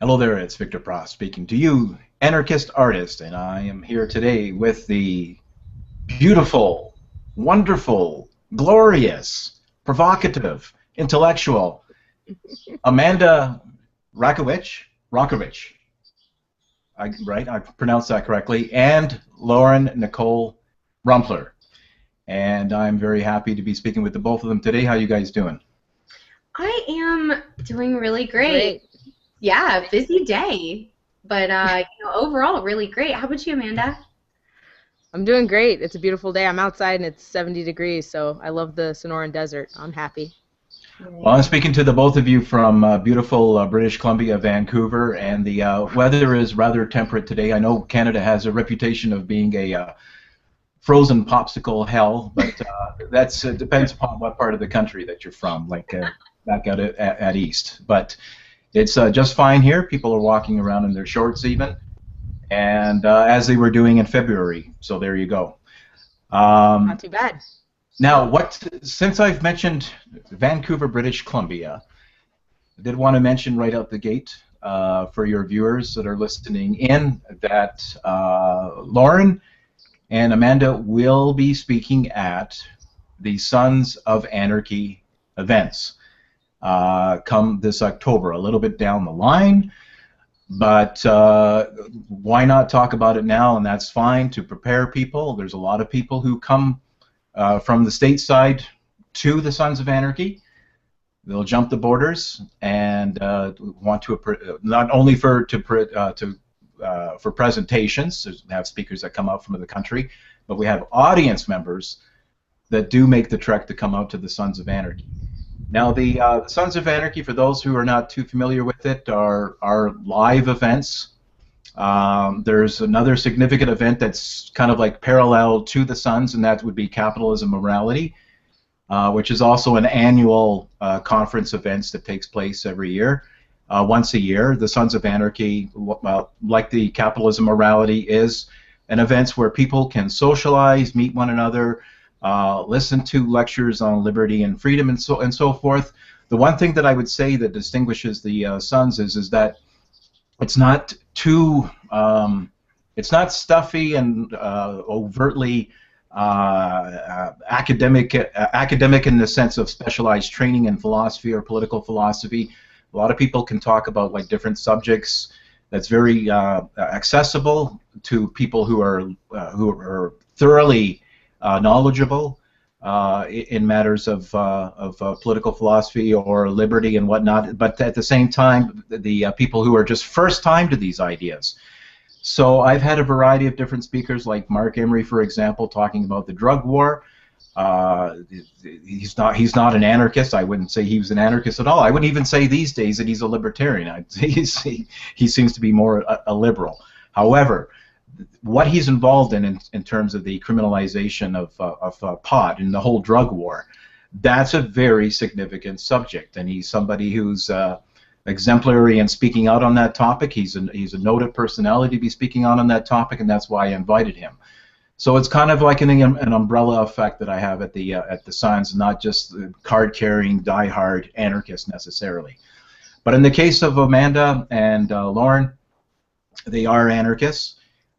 Hello there, it's Victor Prost speaking to you, anarchist artist, and I am here today with the beautiful, wonderful, glorious, provocative, intellectual Amanda Rachwitz, right? I pronounced that correctly, and Lauren Nicole Rumpler. And I'm very happy to be speaking with the both of them today. How you guys doing? I am doing really great. Yeah, busy day, but overall really great. How about you, Amanda? I'm doing great. It's a beautiful day. I'm outside and it's 70 degrees, so I love the Sonoran Desert. I'm happy. Well, I'm speaking to the both of you from beautiful British Columbia, Vancouver, and the weather is rather temperate today. I know Canada has a reputation of being a frozen popsicle hell, but that's depends upon what part of the country that you're from, like back out at east. But it's just fine here. People are walking around in their shorts even, and as they were doing in February. So there you go. Not too bad. Now, since I've mentioned Vancouver, British Columbia, I did want to mention right out the gate for your viewers that are listening in that Lauren and Amanda will be speaking at the Sons of Anarchy events come this October, a little bit down the line, but why not talk about it now? And that's fine to prepare people. There's a lot of people who come from the stateside to the Sons of Anarchy. They'll jump the borders and want to not only for presentations, to have speakers that come out from the country, but we have audience members that do make the trek to come out to the Sons of Anarchy. Now, the Sons of Anarchy, for those who are not too familiar with it, are live events. There's another significant event that's kind of like parallel to the Sons, and that would be Capitalism Morality, which is also an annual conference event that takes place every year. Once a year, the Sons of Anarchy, well, like the Capitalism Morality, is an event where people can socialize, meet one another, listen to lectures on liberty and freedom, and so forth. The one thing that I would say that distinguishes the Sons is that it's not too, it's not stuffy and overtly academic in the sense of specialized training in philosophy or political philosophy. A lot of people can talk about like different subjects. That's very accessible to people who are thoroughly knowledgeable in matters of political philosophy or liberty and whatnot. But at the same time, the people who are just first time to these ideas. So I've had a variety of different speakers, like Mark Emery, for example, talking about the drug war. He's not an anarchist. I wouldn't say he was an anarchist at all. I wouldn't even say these days that he's a libertarian. He seems to be more a liberal. However, what he's involved in terms of the criminalization of pot and the whole drug war, that's a very significant subject, and he's somebody who's exemplary in speaking out on that topic. He's a noted personality to be speaking out on that topic, and that's why I invited him. So it's kind of like an umbrella effect that I have at the Sons, not just card-carrying, die-hard anarchists necessarily. But in the case of Amanda and Lauren, they are anarchists.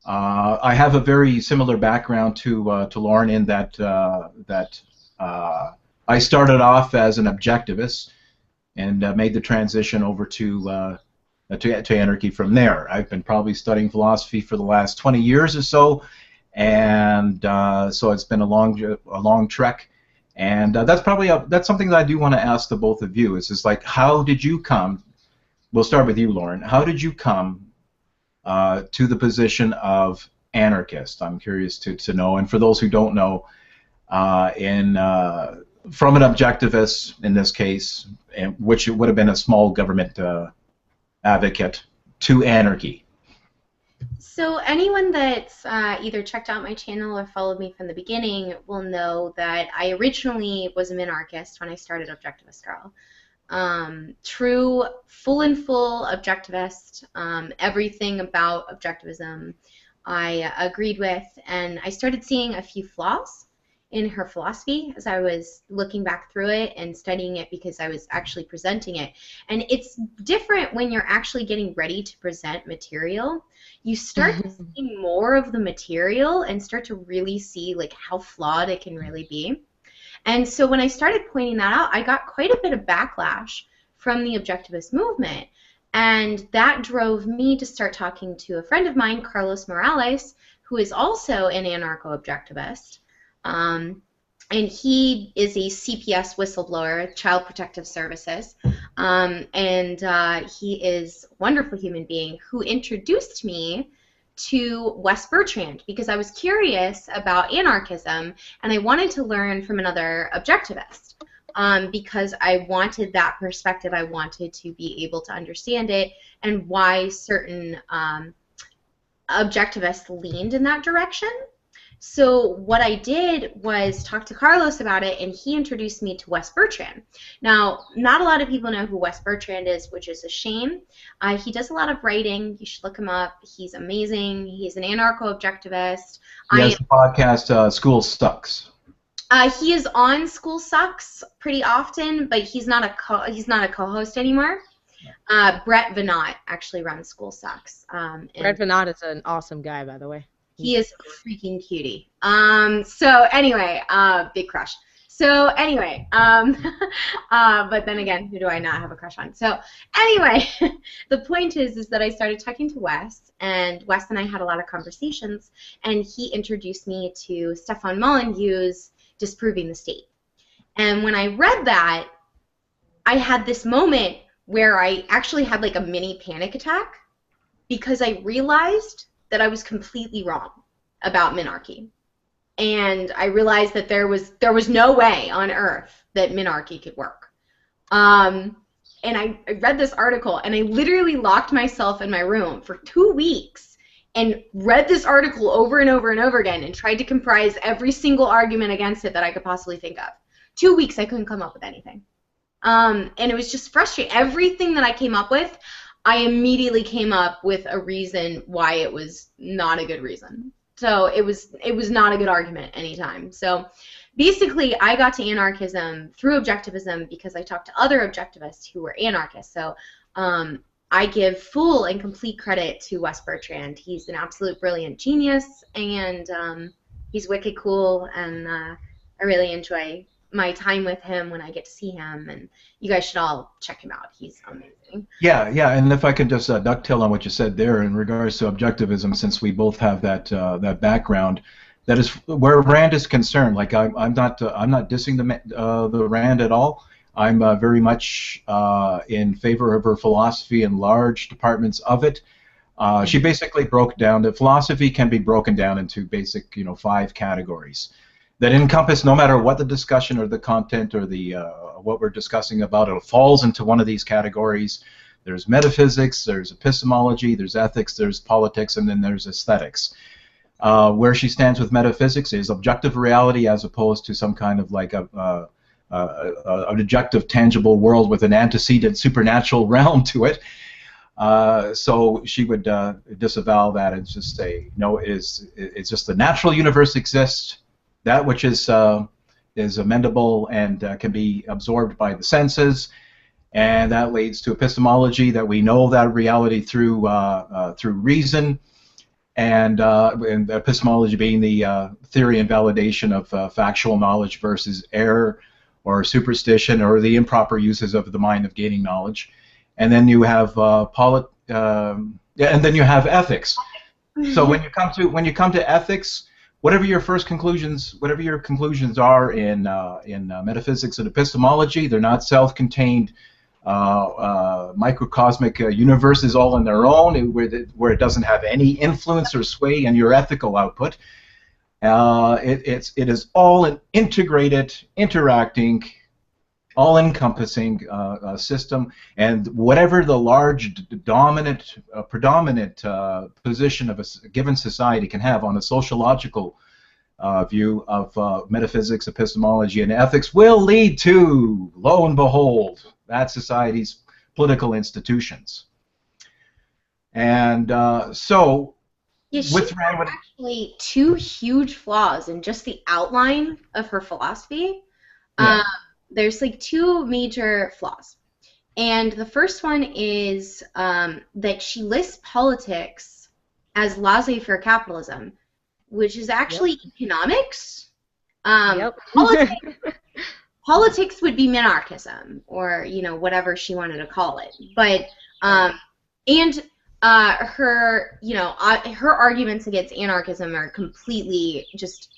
I have a very similar background to Lauren in that I started off as an objectivist and made the transition over to anarchy from there. I've been probably studying philosophy for the last 20 years or so, and so it's been a long trek. And that's something that I do want to ask the both of you. Is like, how did you come? We'll start with you, Lauren. How did you come to the position of anarchist? I'm curious to know. And for those who don't know, from an objectivist in this case, which would have been a small government advocate, to anarchy. So anyone that's either checked out my channel or followed me from the beginning will know that I originally was an anarchist when I started Objectivist Girl. True, full objectivist. Everything about objectivism I agreed with, and I started seeing a few flaws in her philosophy as I was looking back through it and studying it because I was actually presenting it. And it's different when you're actually getting ready to present material. You start to see more of the material and start to really see like how flawed it can really be. And so when I started pointing that out, I got quite a bit of backlash from the objectivist movement. And that drove me to start talking to a friend of mine, Carlos Morales, who is also an anarcho-objectivist. And he is a CPS whistleblower, Child Protective Services. He is a wonderful human being who introduced me to Wes Bertrand because I was curious about anarchism and I wanted to learn from another objectivist. Because I wanted that perspective. I wanted to be able to understand it and why certain objectivists leaned in that direction. So what I did was talk to Carlos about it, and he introduced me to Wes Bertrand. Now, not a lot of people know who Wes Bertrand is, which is a shame. He does a lot of writing. You should look him up. He's amazing. He's an anarcho-objectivist. He has the podcast, School Sucks. He is on School Sucks pretty often, but he's not a co-host anymore. Brett Venat actually runs School Sucks. Brett Venat is an awesome guy, by the way. He is a freaking cutie. So anyway, big crush. So anyway, but then again, who do I not have a crush on? So anyway, the point is that I started talking to Wes, and Wes and I had a lot of conversations, and he introduced me to Stefan Molyneux's Disproving the State. And when I read that, I had this moment where I actually had like a mini panic attack because I realized that I was completely wrong about minarchy. And I realized that there was no way on earth that minarchy could work. And I read this article, and I literally locked myself in my room for 2 weeks and read this article over and over and over again and tried to comprise every single argument against it that I could possibly think of. 2 weeks, I couldn't come up with anything. And it was just frustrating. Everything that I came up with, I immediately came up with a reason why it was not a good reason. So it was not a good argument anytime. So basically, I got to anarchism through objectivism because I talked to other objectivists who were anarchists. So I give full and complete credit to Wes Bertrand. He's an absolute brilliant genius, and he's wicked cool, and I really enjoy my time with him when I get to see him, and you guys should all check him out. He's amazing. Yeah, and if I could just ducktail on what you said there in regards to objectivism, since we both have that that background, that is where Rand is concerned. Like I'm not dissing the Rand at all. I'm very much in favor of her philosophy and large departments of it. She basically broke down that philosophy can be broken down into basic, 5 categories that encompass no matter what the discussion or the content or the what we're discussing about. It falls into one of these categories. There's metaphysics, there's epistemology, there's ethics, there's politics, and then there's aesthetics. Where she stands with metaphysics is objective reality as opposed to some kind of like an objective, tangible world with an antecedent supernatural realm to it. So she would disavow that and just say, no, it's just the natural universe exists. That which is amendable and can be absorbed by the senses, and that leads to epistemology, that we know that reality through reason, and epistemology being the theory and validation of factual knowledge versus error or superstition or the improper uses of the mind of gaining knowledge. And then you have and then you have ethics. So when you come to ethics, whatever your conclusions are in metaphysics and epistemology, they're not self-contained microcosmic universes all on their own, where it doesn't have any influence or sway in your ethical output. It is all an integrated, interacting, all-encompassing system, and whatever the large, predominant position of a given society can have on a sociological view of metaphysics, epistemology, and ethics will lead to, lo and behold, that society's political institutions. And so Yeah, she's with got actually two huge flaws in just the outline of her philosophy. Yeah. There's like two major flaws. And the first one is that she lists politics as laissez-faire capitalism, which is actually economics. Yep. Politics would be minarchism, or whatever she wanted to call it. But and her her arguments against anarchism are completely just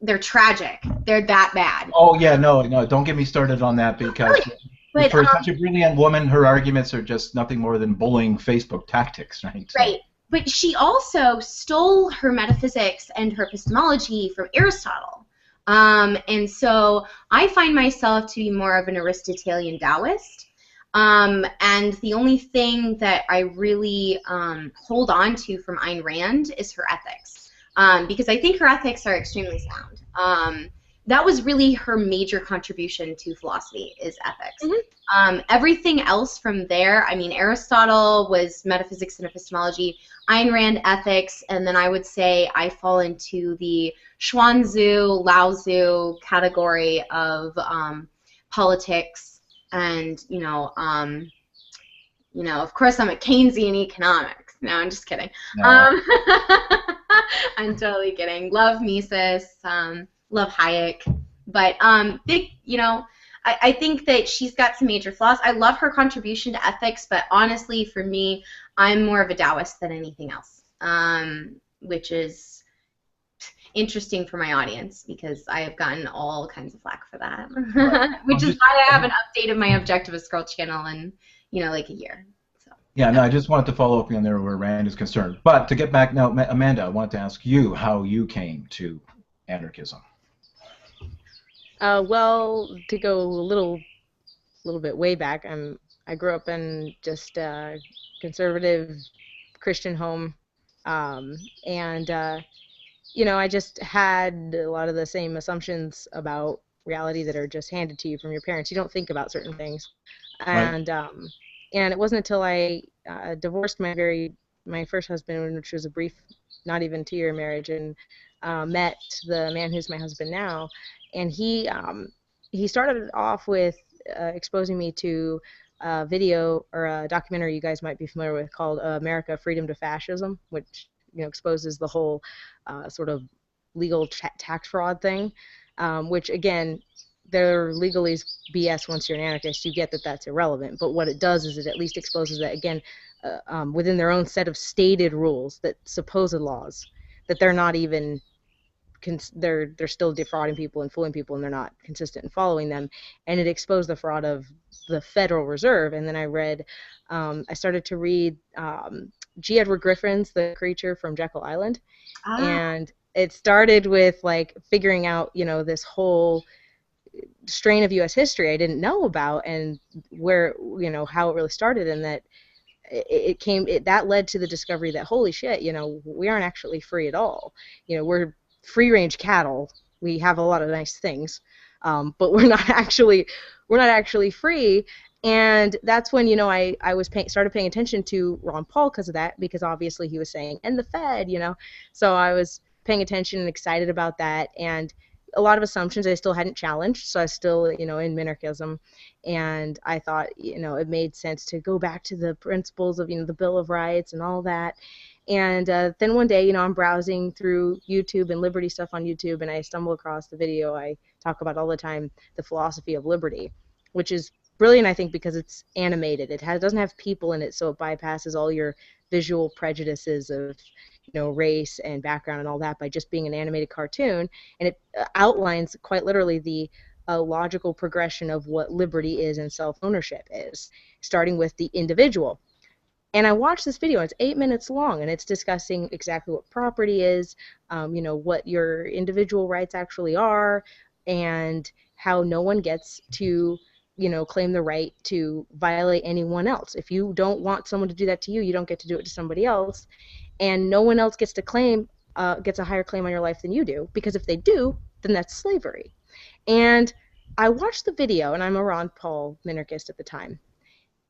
they're tragic. They're that bad. Oh yeah, no, don't get me started on that because But, for such a brilliant woman, her arguments are just nothing more than bullying Facebook tactics, right? So. Right. But she also stole her metaphysics and her epistemology from Aristotle. And so I find myself to be more of an Aristotelian Taoist. And the only thing that I really hold on to from Ayn Rand is her ethics. Because I think her ethics are extremely sound. That was really her major contribution to philosophy, is ethics. Mm-hmm. Everything else from there, I mean, Aristotle was metaphysics and epistemology, Ayn Rand ethics, and then I would say I fall into the Xuanzhu, Lao Tzu category of politics, and of course I'm a Keynesian economics. No, I'm just kidding. No. I'm totally kidding. Love Mises. Love Hayek, but I think that she's got some major flaws. I love her contribution to ethics, but honestly, for me, I'm more of a Taoist than anything else, which is interesting for my audience because I have gotten all kinds of flack for that, which is why I haven't updated my Objectivist Girl channel in like a year. So. Yeah, no, I just wanted to follow up on there where Rand is concerned, but to get back now, Amanda, I wanted to ask you how you came to anarchism. Well, to go a little bit way back, I grew up in just a conservative Christian home, and I just had a lot of the same assumptions about reality that are just handed to you from your parents. You don't think about certain things, and and it wasn't until I divorced my first husband, which was a brief, not even 2-year marriage, and met the man who's my husband now. And he started off with exposing me to a video or a documentary you guys might be familiar with called America, Freedom to Fascism, which exposes the whole sort of legal tax fraud thing, which again, they're legalese BS once you're an anarchist. You get that that's irrelevant, but what it does is it at least exposes that, again, within their own set of stated rules, that supposed laws, that they're not even they're still defrauding people and fooling people, and they're not consistent in following them. And it exposed the fraud of the Federal Reserve. And then I started to read G. Edward Griffin's The Creature from Jekyll Island. And it started with like figuring out this whole strain of U.S. history I didn't know about, and where how it really started, and that that led to the discovery that holy shit, we aren't actually free at all. We're free-range cattle. We have a lot of nice things, but we're not actually free. And that's when I started paying attention to Ron Paul because of that, because obviously he was saying and the Fed, so I was paying attention and excited about that, and a lot of assumptions I still hadn't challenged, so I was still in minarchism, and I thought it made sense to go back to the principles of the Bill of Rights and all that. And then one day, I'm browsing through YouTube and liberty stuff on YouTube, and I stumble across the video I talk about all the time, The Philosophy of Liberty, which is brilliant, I think, because it's animated. It doesn't have people in it, so it bypasses all your visual prejudices of race and background and all that by just being an animated cartoon, and it outlines quite literally the logical progression of what liberty is and self-ownership is, starting with the individual. And I watched this video, and it's 8 minutes long, and it's discussing exactly what property is, what your individual rights actually are, and how no one gets to, claim the right to violate anyone else. If you don't want someone to do that to you, you don't get to do it to somebody else, and no one else gets to gets a higher claim on your life than you do, because if they do, then that's slavery. And I watched the video, and I'm a Ron Paul minarchist at the time.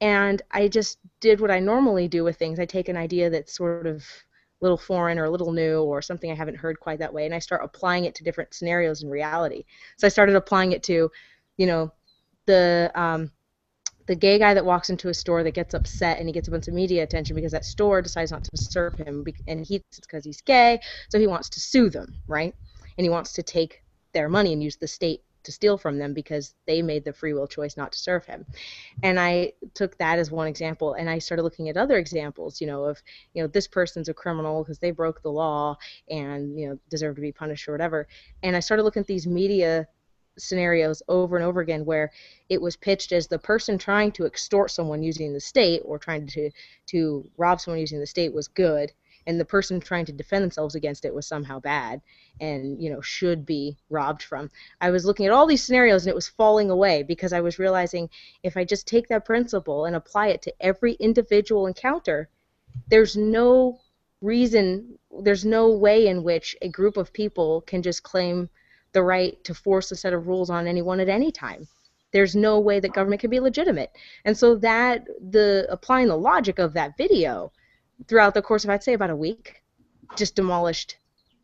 And I just did what I normally do with things. I take an idea that's sort of little foreign or a little new or something I haven't heard quite that way, and I start applying it to different scenarios in reality. So I started applying it to, you know, the gay guy that walks into a store that gets upset and he gets a bunch of media attention because that store decides not to serve him, and he thinks it's because he's gay, so he wants to sue them, right? And he wants to take their money and use the state to steal from them because they made the free will choice not to serve him. And I took that as one example, and I started looking at other examples, of, this person's a criminal because they broke the law and, deserve to be punished or whatever. And I started looking at these media scenarios over and over again where it was pitched as the person trying to extort someone using the state or trying to rob someone using the state was good, and the person trying to defend themselves against it was somehow bad and, should be robbed from. I was looking at all these scenarios and it was falling away because I was realizing if I just take that principle and apply it to every individual encounter, there's no reason, there's no way in which a group of people can just claim the right to force a set of rules on anyone at any time. There's no way that government can be legitimate. And so that applying the logic of that video throughout the course of, I'd say, about a week, just demolished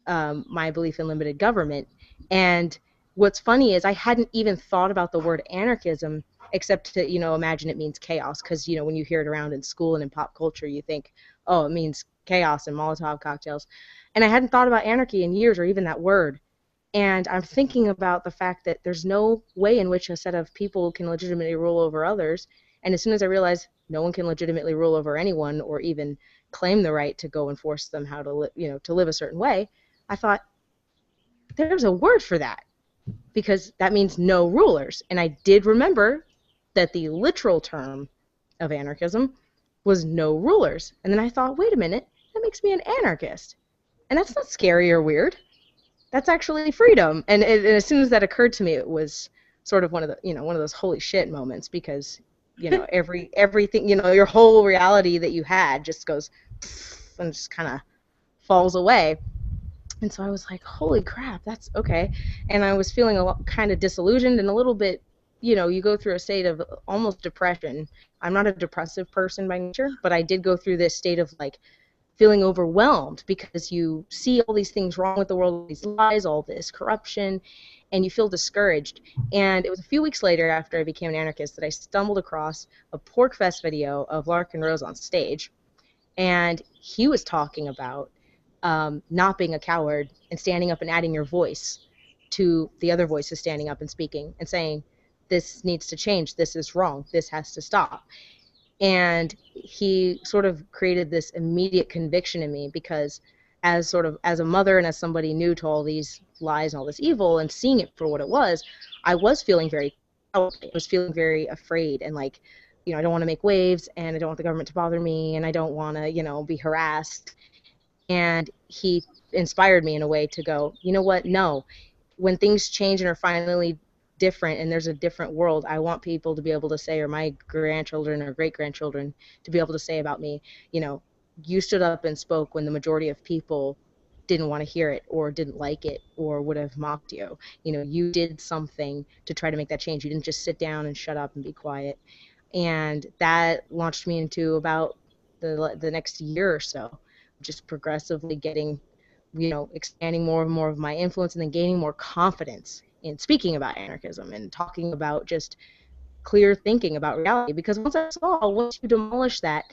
my belief in limited government. And what's funny is I hadn't even thought about the word anarchism except to, imagine it means chaos, because, when you hear it around in school and in pop culture, you think, oh, it means chaos and Molotov cocktails. And I hadn't thought about anarchy in years or even that word. And I'm thinking about the fact that there's no way in which a set of people can legitimately rule over others. And as soon as I realized no one can legitimately rule over anyone or even claim the right to go and force them how to to live a certain way, I thought, there's a word for that, because that means no rulers. And I did remember that the literal term of anarchism was no rulers. And then I thought, wait a minute, that makes me an anarchist. And that's not scary or weird. That's actually freedom. And as soon as that occurred to me, it was sort of one of those holy shit moments, because everything, your whole reality that you had just goes and just kind of falls away. And so I was like, holy crap, that's okay. And I was feeling kind of disillusioned and a little bit, you go through a state of almost depression. I'm not a depressive person by nature, but I did go through this state of like feeling overwhelmed because you see all these things wrong with the world, all these lies, all this corruption, and you feel discouraged. And it was a few weeks later after I became an anarchist that I stumbled across a Pork Fest video of Larkin Rose on stage, and he was talking about not being a coward and standing up and adding your voice to the other voices standing up and speaking and saying, this needs to change, this is wrong, this has to stop. And he sort of created this immediate conviction in me, because as a mother and as somebody new to all these lies and all this evil and seeing it for what it was, I was feeling very afraid and like, I don't want to make waves and I don't want the government to bother me and I don't want to, be harassed. And he inspired me in a way to go, you know what, no, when things change and are finally different and there's a different world, I want people to be able to say, or my grandchildren or great-grandchildren to be able to say about me, you stood up and spoke when the majority of people didn't want to hear it or didn't like it or would have mocked you. You did something to try to make that change. You didn't just sit down and shut up and be quiet. And that launched me into about the next year or so, just progressively getting, expanding more and more of my influence and then gaining more confidence in speaking about anarchism and talking about just clear thinking about reality. Because once you demolish that,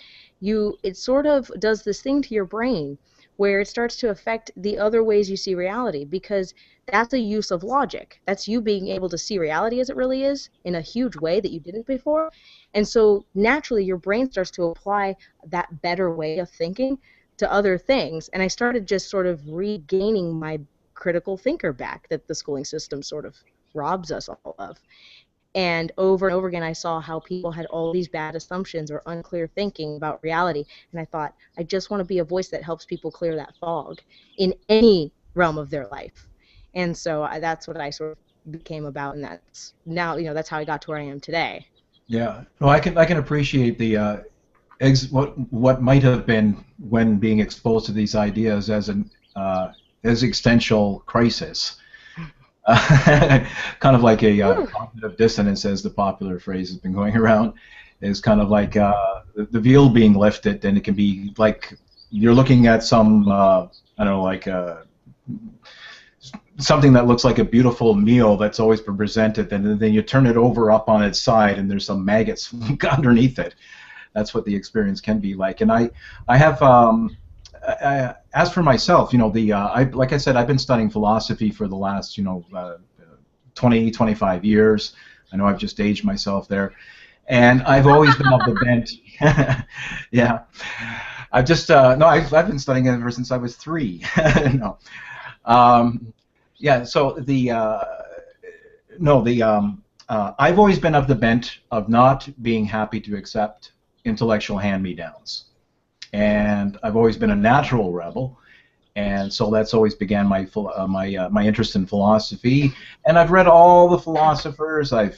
it sort of does this thing to your brain where it starts to affect the other ways you see reality, because that's a use of logic. That's you being able to see reality as it really is in a huge way that you didn't before. And so naturally your brain starts to apply that better way of thinking to other things. And I started just sort of regaining my critical thinker back that the schooling system sort of robs us all of. And over again, I saw how people had all these bad assumptions or unclear thinking about reality. And I thought, I just want to be a voice that helps people clear that fog in any realm of their life. And so that's what I sort of became about. And that's now, that's how I got to where I am today. Yeah. Well, I can appreciate the what might have been when being exposed to these ideas as an existential crisis. Kind of like a cognitive dissonance, as the popular phrase has been going around, is kind of like the veil being lifted, and it can be like you're looking at some, I don't know, like something that looks like a beautiful meal that's always been presented, and then you turn it over up on its side, and there's some maggots underneath it. That's what the experience can be like. And I have, as for myself, you know, like I said, I've been studying philosophy for the last, 20, 25 years. I know I've just aged myself there. And I've always been of the bent. Yeah. I've just, no, I've been studying it ever since I was 3. No. Yeah, so I've always been of the bent of not being happy to accept intellectual hand-me-downs. And I've always been a natural rebel. And so that's always began my interest in philosophy, and I've read all the philosophers. I've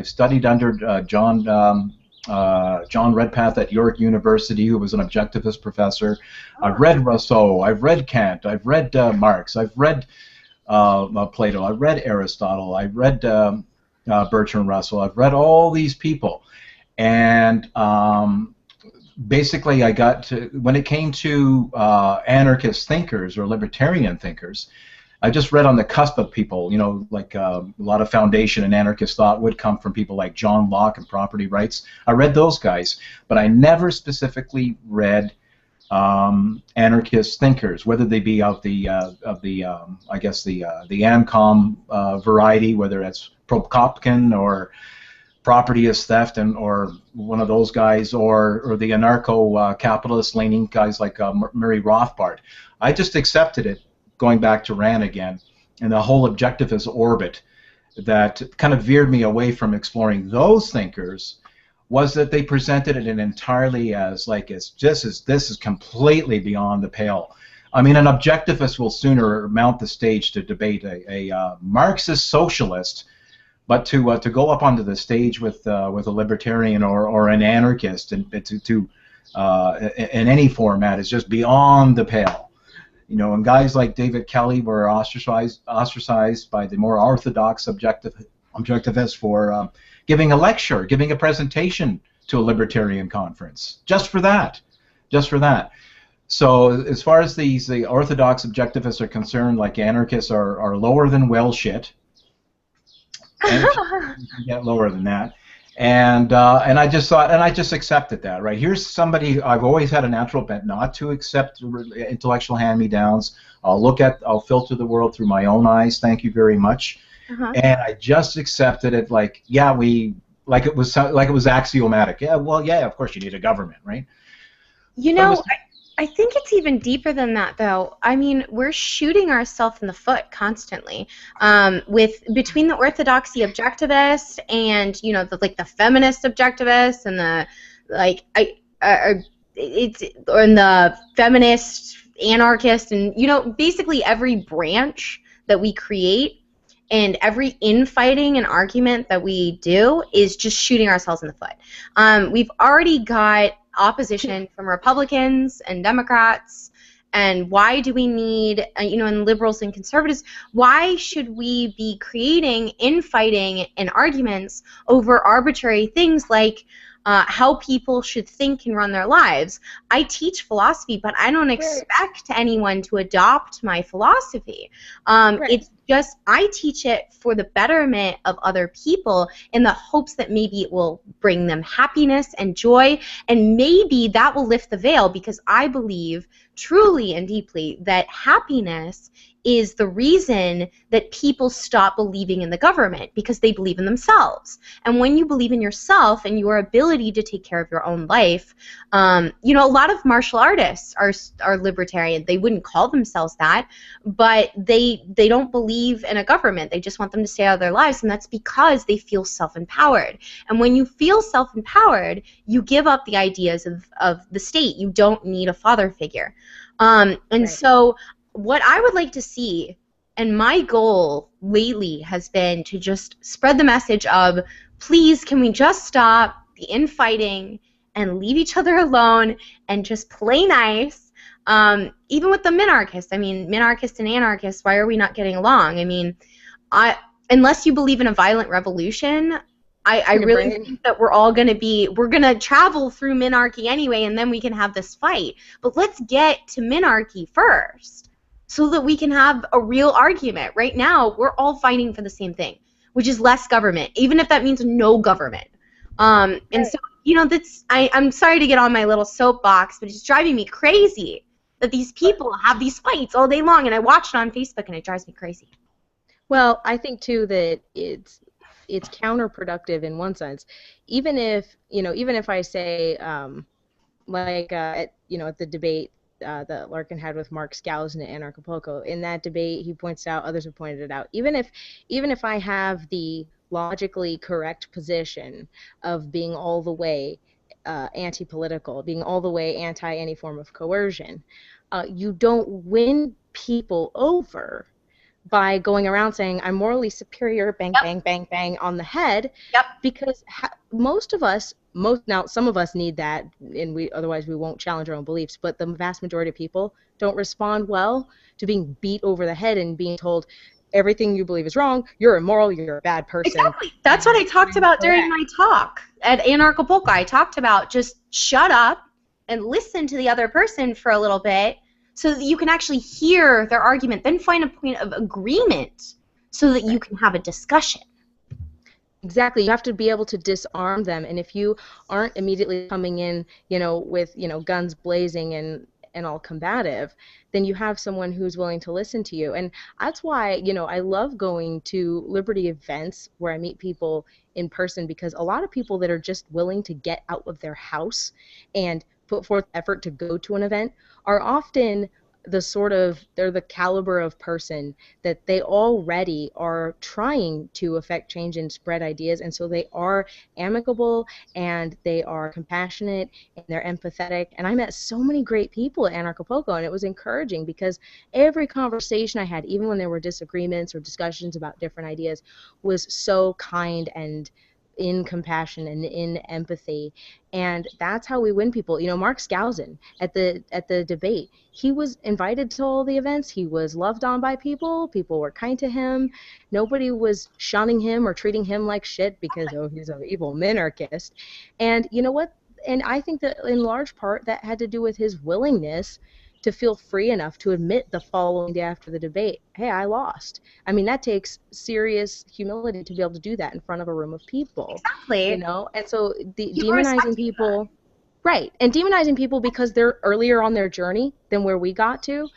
studied under John Redpath at York University, who was an objectivist professor. I've read Rousseau. I've read Kant. I've read Marx. I've read Plato. I've read Aristotle. I've read Bertrand Russell. I've read all these people, and basically, I got to, when it came to anarchist thinkers or libertarian thinkers, I just read on the cusp of people, you know, like a lot of foundation and anarchist thought would come from people like John Locke and property rights. I read those guys, but I never specifically read anarchist thinkers, whether they be of the I guess the ANCOM variety, whether it's Kropotkin or property is theft, or one of those guys, or the anarcho-capitalist leaning guys like Murray Rothbard. I just accepted it, going back to Rand again, and the whole objectivist orbit that kind of veered me away from exploring those thinkers was that they presented it entirely as like this is completely beyond the pale. I mean, an objectivist will sooner mount the stage to debate a Marxist socialist, but to go up onto the stage with a libertarian or an anarchist and in any format is just beyond the pale. You know, and guys like David Kelly were ostracized by the more orthodox objectivists for giving a lecture, giving a presentation to a libertarian conference, just for that. So as far as the orthodox objectivists are concerned, like anarchists are lower than well shit. And you can get lower than that, and I just thought, and I just accepted that. Right, here's somebody I've always had a natural bent not to accept intellectual hand-me-downs. I'll filter the world through my own eyes. Thank you very much. And I just accepted it, like it was axiomatic. Yeah, well, yeah, of course you need a government, right? You know, I think it's even deeper than that, though. I mean, we're shooting ourselves in the foot constantly, between the orthodoxy objectivists and the feminist objectivists and the feminist anarchist, and basically every branch that we create and every infighting and argument that we do is just shooting ourselves in the foot. We've already got opposition from Republicans and Democrats, and why do we need, and liberals and conservatives, why should we be creating infighting and arguments over arbitrary things like how people should think and run their lives? I teach philosophy, but I don't expect anyone to adopt my philosophy. It's just, I teach it for the betterment of other people in the hopes that maybe it will bring them happiness and joy, and maybe that will lift the veil, because I believe truly and deeply that happiness is the reason that people stop believing in the government, because they believe in themselves. And when you believe in yourself and your ability to take care of your own life, a lot of martial artists are libertarian. They wouldn't call themselves that, but they don't believe in a government. They just want them to stay out of their lives, and that's because they feel self-empowered. And when you feel self-empowered, you give up the ideas of the state. You don't need a father figure. So what I would like to see, and my goal lately has been to just spread the message of, please, can we just stop the infighting and leave each other alone and just play nice? Even with the minarchists. I mean, minarchists and anarchists, why are we not getting along? I mean, unless you believe in a violent revolution, I really think that we're going to travel through minarchy anyway, and then we can have this fight. But let's get to minarchy first so that we can have a real argument. Right now, we're all fighting for the same thing, which is less government, even if that means no government. And so, you know, I'm sorry to get on my little soapbox, but it's driving me crazy that these people have these fights all day long, and I watch it on Facebook, and it drives me crazy. Well, I think too that it's counterproductive in one sense. Even if I say at the debate that Larkin had with Mark Skousen at Anarchapulco, in that debate he points out, others have pointed it out, even if I have the logically correct position of being all the way anti-political, being all the way anti any form of coercion, you don't win people over by going around saying I'm morally superior, bang, bang, bang, bang on the head, because most of us, now some of us need that, and otherwise we won't challenge our own beliefs, but the vast majority of people don't respond well to being beat over the head and being told everything you believe is wrong, you're immoral, you're a bad person. Exactly. That's what I talked about during my talk at Anarchapulco. I talked about just shut up and listen to the other person for a little bit, so that you can actually hear their argument, then find a point of agreement so that you can have a discussion. Exactly. You have to be able to disarm them, and if you aren't immediately coming in, with, guns blazing and all combative, then you have someone who's willing to listen to you. And that's why, I love going to Liberty events where I meet people in person, because a lot of people that are just willing to get out of their house and put forth effort to go to an event are often they're the caliber of person that they already are trying to affect change and spread ideas, and so they are amicable and they are compassionate and they're empathetic. And I met so many great people at Anarchapulco, and it was encouraging because every conversation I had, even when there were disagreements or discussions about different ideas, was so kind and in compassion and in empathy. And that's how we win people. Mark Skousen at the debate, he was invited to all the events, he was loved on by people were kind to him, nobody was shunning him or treating him like shit because he's an evil minarchist. And you know what, and I think that in large part that had to do with his willingness to feel free enough to admit the following day after the debate, hey, I lost. I mean, that takes serious humility to be able to do that in front of a room of people. Exactly. And so demonizing people, right, and demonizing people because they're earlier on their journey than where we got to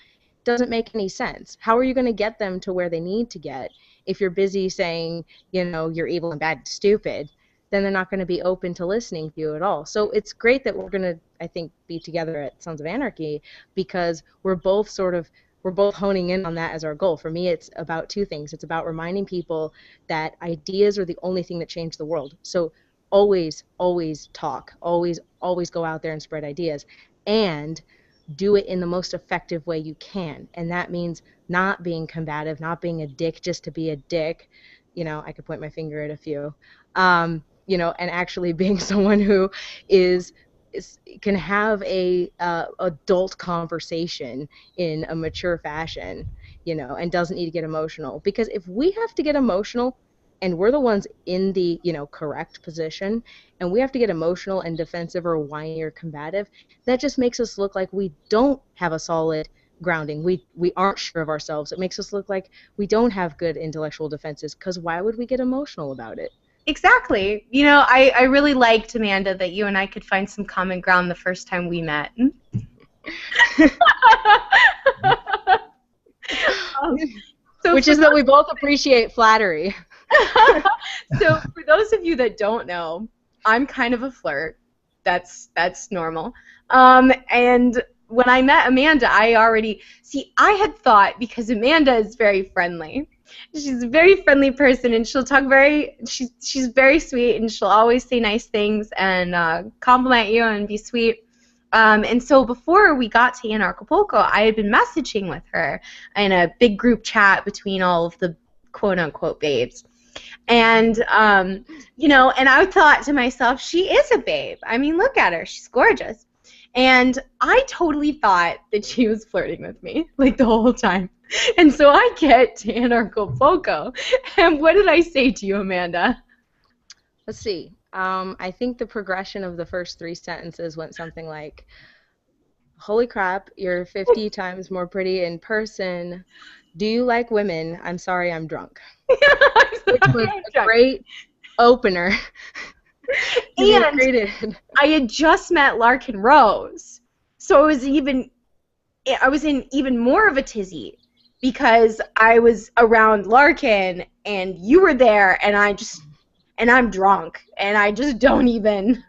doesn't make any sense. How are you going to get them to where they need to get if you're busy saying, you're evil and bad and stupid? Then they're not going to be open to listening to you at all. So it's great that we're going to, I think, be together at Sons of Anarchy, because we're both honing in on that as our goal. For me, it's about two things. It's about reminding people that ideas are the only thing that change the world. So always talk, always go out there and spread ideas, and do it in the most effective way you can. And that means not being combative, not being a dick just to be a dick. I could point my finger at a few. And actually being someone who can have a adult conversation in a mature fashion, and doesn't need to get emotional. Because if we have to get emotional, and we're the ones in the correct position, and we have to get emotional and defensive or whiny or combative, that just makes us look like we don't have a solid grounding. We aren't sure of ourselves. It makes us look like we don't have good intellectual defenses, because why would we get emotional about it? Exactly. I really liked, Amanda, that you and I could find some common ground the first time we met. Which is that we both appreciate flattery. So for those of you that don't know, I'm kind of a flirt. That's normal. And when I met Amanda, I had thought, because Amanda is very friendly. She's a very friendly person, and she'll talk she's very sweet, and she'll always say nice things and compliment you and be sweet. And so before we got to Anarchapulco, I had been messaging with her in a big group chat between all of the quote-unquote babes. And, and I thought to myself, she is a babe. I mean, look at her. She's gorgeous. And I totally thought that she was flirting with me, like, the whole time. And so I get to Anarchapulco, and what did I say to you, Amanda? Let's see. I think the progression of the first 3 sentences went something like, "Holy crap, you're 50 times more pretty in person. Do you like women? I'm sorry, I'm drunk." Which was a great opener to be And created. I had just met Larkin Rose, so I was in even more of a tizzy because I was around Larkin and you were there, and I'm drunk and I just don't even.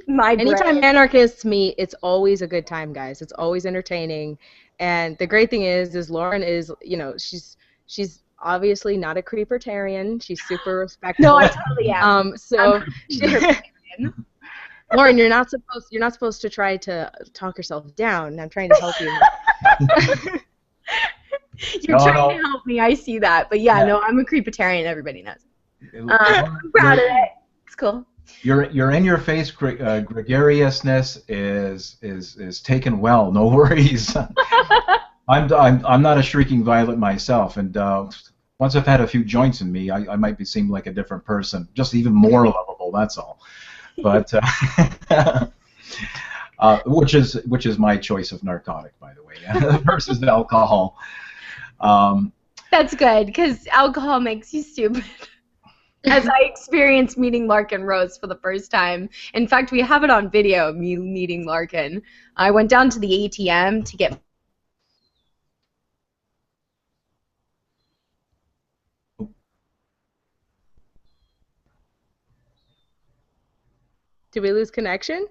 Anytime anarchists meet, it's always a good time, guys. It's always entertaining. And the great thing is Lauren is, she's obviously not a creepertarian. She's super respectful. No, I totally am. So Lauren, you're not supposed to try to talk yourself down. I'm trying to help you. You're trying to help me. I see that. But yeah, no, I'm a creepitarian. Everybody knows. I'm proud of it. It's cool. Your in-your-face gregariousness is taken well. No worries. I'm not a shrieking violet myself, and once I've had a few joints in me, I might seem like a different person, just even more lovable. That's all. But which is my choice of narcotic, by the way, versus alcohol. That's good, because alcohol makes you stupid. As I experienced meeting Larkin Rose for the first time. In fact, we have it on video, me meeting Larkin. I went down to the ATM to get... Did we lose connection?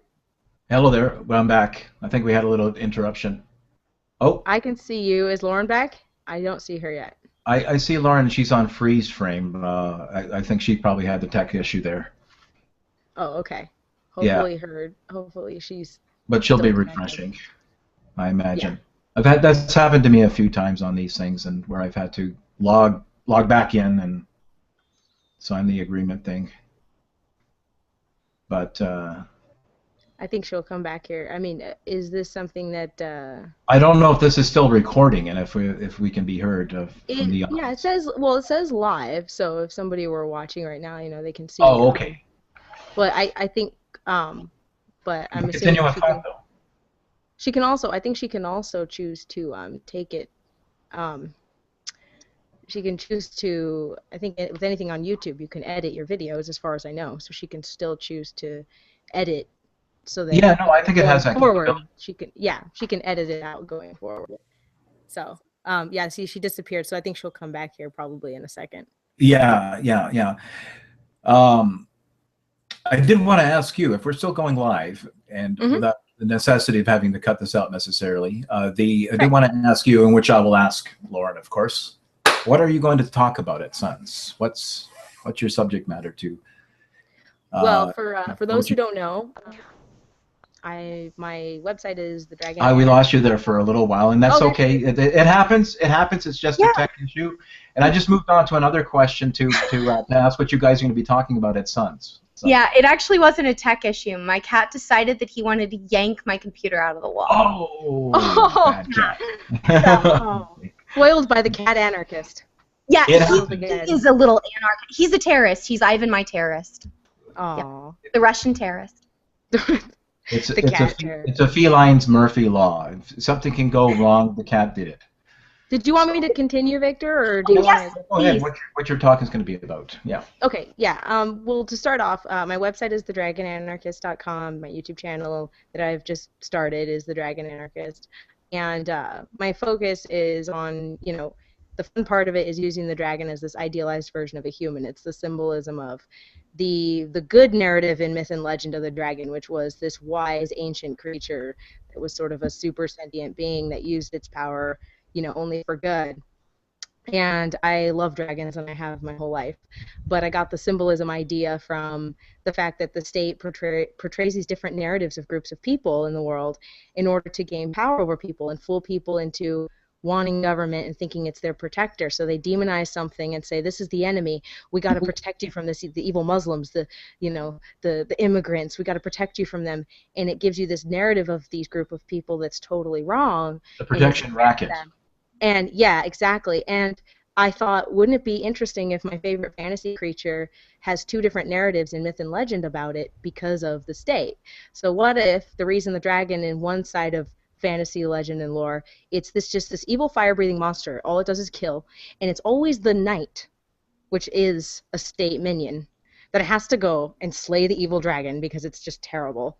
Hello there. Well, I'm back. I think we had a little interruption. Oh. I can see you. Is Lauren back? I don't see her yet. I see Lauren. She's on freeze frame. I think she probably had the tech issue there. Oh, okay. Hopefully hopefully she's... But she'll be refreshing, I imagine. Yeah. That's happened to me a few times on these things, and where I've had to log back in and sign the agreement thing. But I think she'll come back here. I mean, is this something that? I don't know if this is still recording, and if we can be heard from the audience. Yeah, it says live. So if somebody were watching right now, they can see. Oh, okay. But I think, but I'm assuming she can also. I think she can also choose to take it. She can choose to. I think with anything on YouTube, you can edit your videos, as far as I know. So she can still choose to edit. So that I think it has that forward. She can edit it out going forward. So see, she disappeared. So I think she'll come back here probably in a second. Yeah. I did want to ask you, if we're still going live and without the necessity of having to cut this out necessarily, I did want to ask you, and which I will ask Lauren, of course, what are you going to talk about at Sons? What's your subject matter to? Well, for those who don't know. My website is the Dragon. We lost you there for a little while, and that's okay. It happens. It happens. It's just a tech issue. And I just moved on to another question to ask what you guys are going to be talking about at Sons. So. Yeah, it actually wasn't a tech issue. My cat decided that he wanted to yank my computer out of the wall. Bad cat. Spoiled by the cat anarchist. Yeah, he is a little anarchist. He's a terrorist. He's Ivan, my terrorist. Oh. Yeah. The Russian terrorist. It's a feline's Murphy law. If something can go wrong, the cat did it. Did you want me to continue, Victor, or do you want to? Go ahead. What your talk is going to be about? Yeah. Okay. Yeah. Well, to start off, my website is thedragonanarchist.com. My YouTube channel that I've just started is The Dragon Anarchist, and my focus is on the fun part of it is using the dragon as this idealized version of a human. It's the symbolism of the good narrative in myth and legend of the dragon, which was this wise ancient creature that was sort of a super sentient being that used its power, only for good. And I love dragons, and I have my whole life. But I got the symbolism idea from the fact that the state portrays these different narratives of groups of people in the world in order to gain power over people and fool people into wanting government and thinking it's their protector. So they demonize something and say, this is the enemy. We got to protect you from this, the evil Muslims, the immigrants. We got to protect you from them. And it gives you this narrative of these group of people that's totally wrong. The protection racket. And yeah, exactly. And I thought, wouldn't it be interesting if my favorite fantasy creature has two different narratives in myth and legend about it because of the state? So what if the reason the dragon in one side of fantasy, legend, and lore, it's just this evil fire-breathing monster. All it does is kill, and it's always the knight, which is a state minion, that has to go and slay the evil dragon because it's just terrible.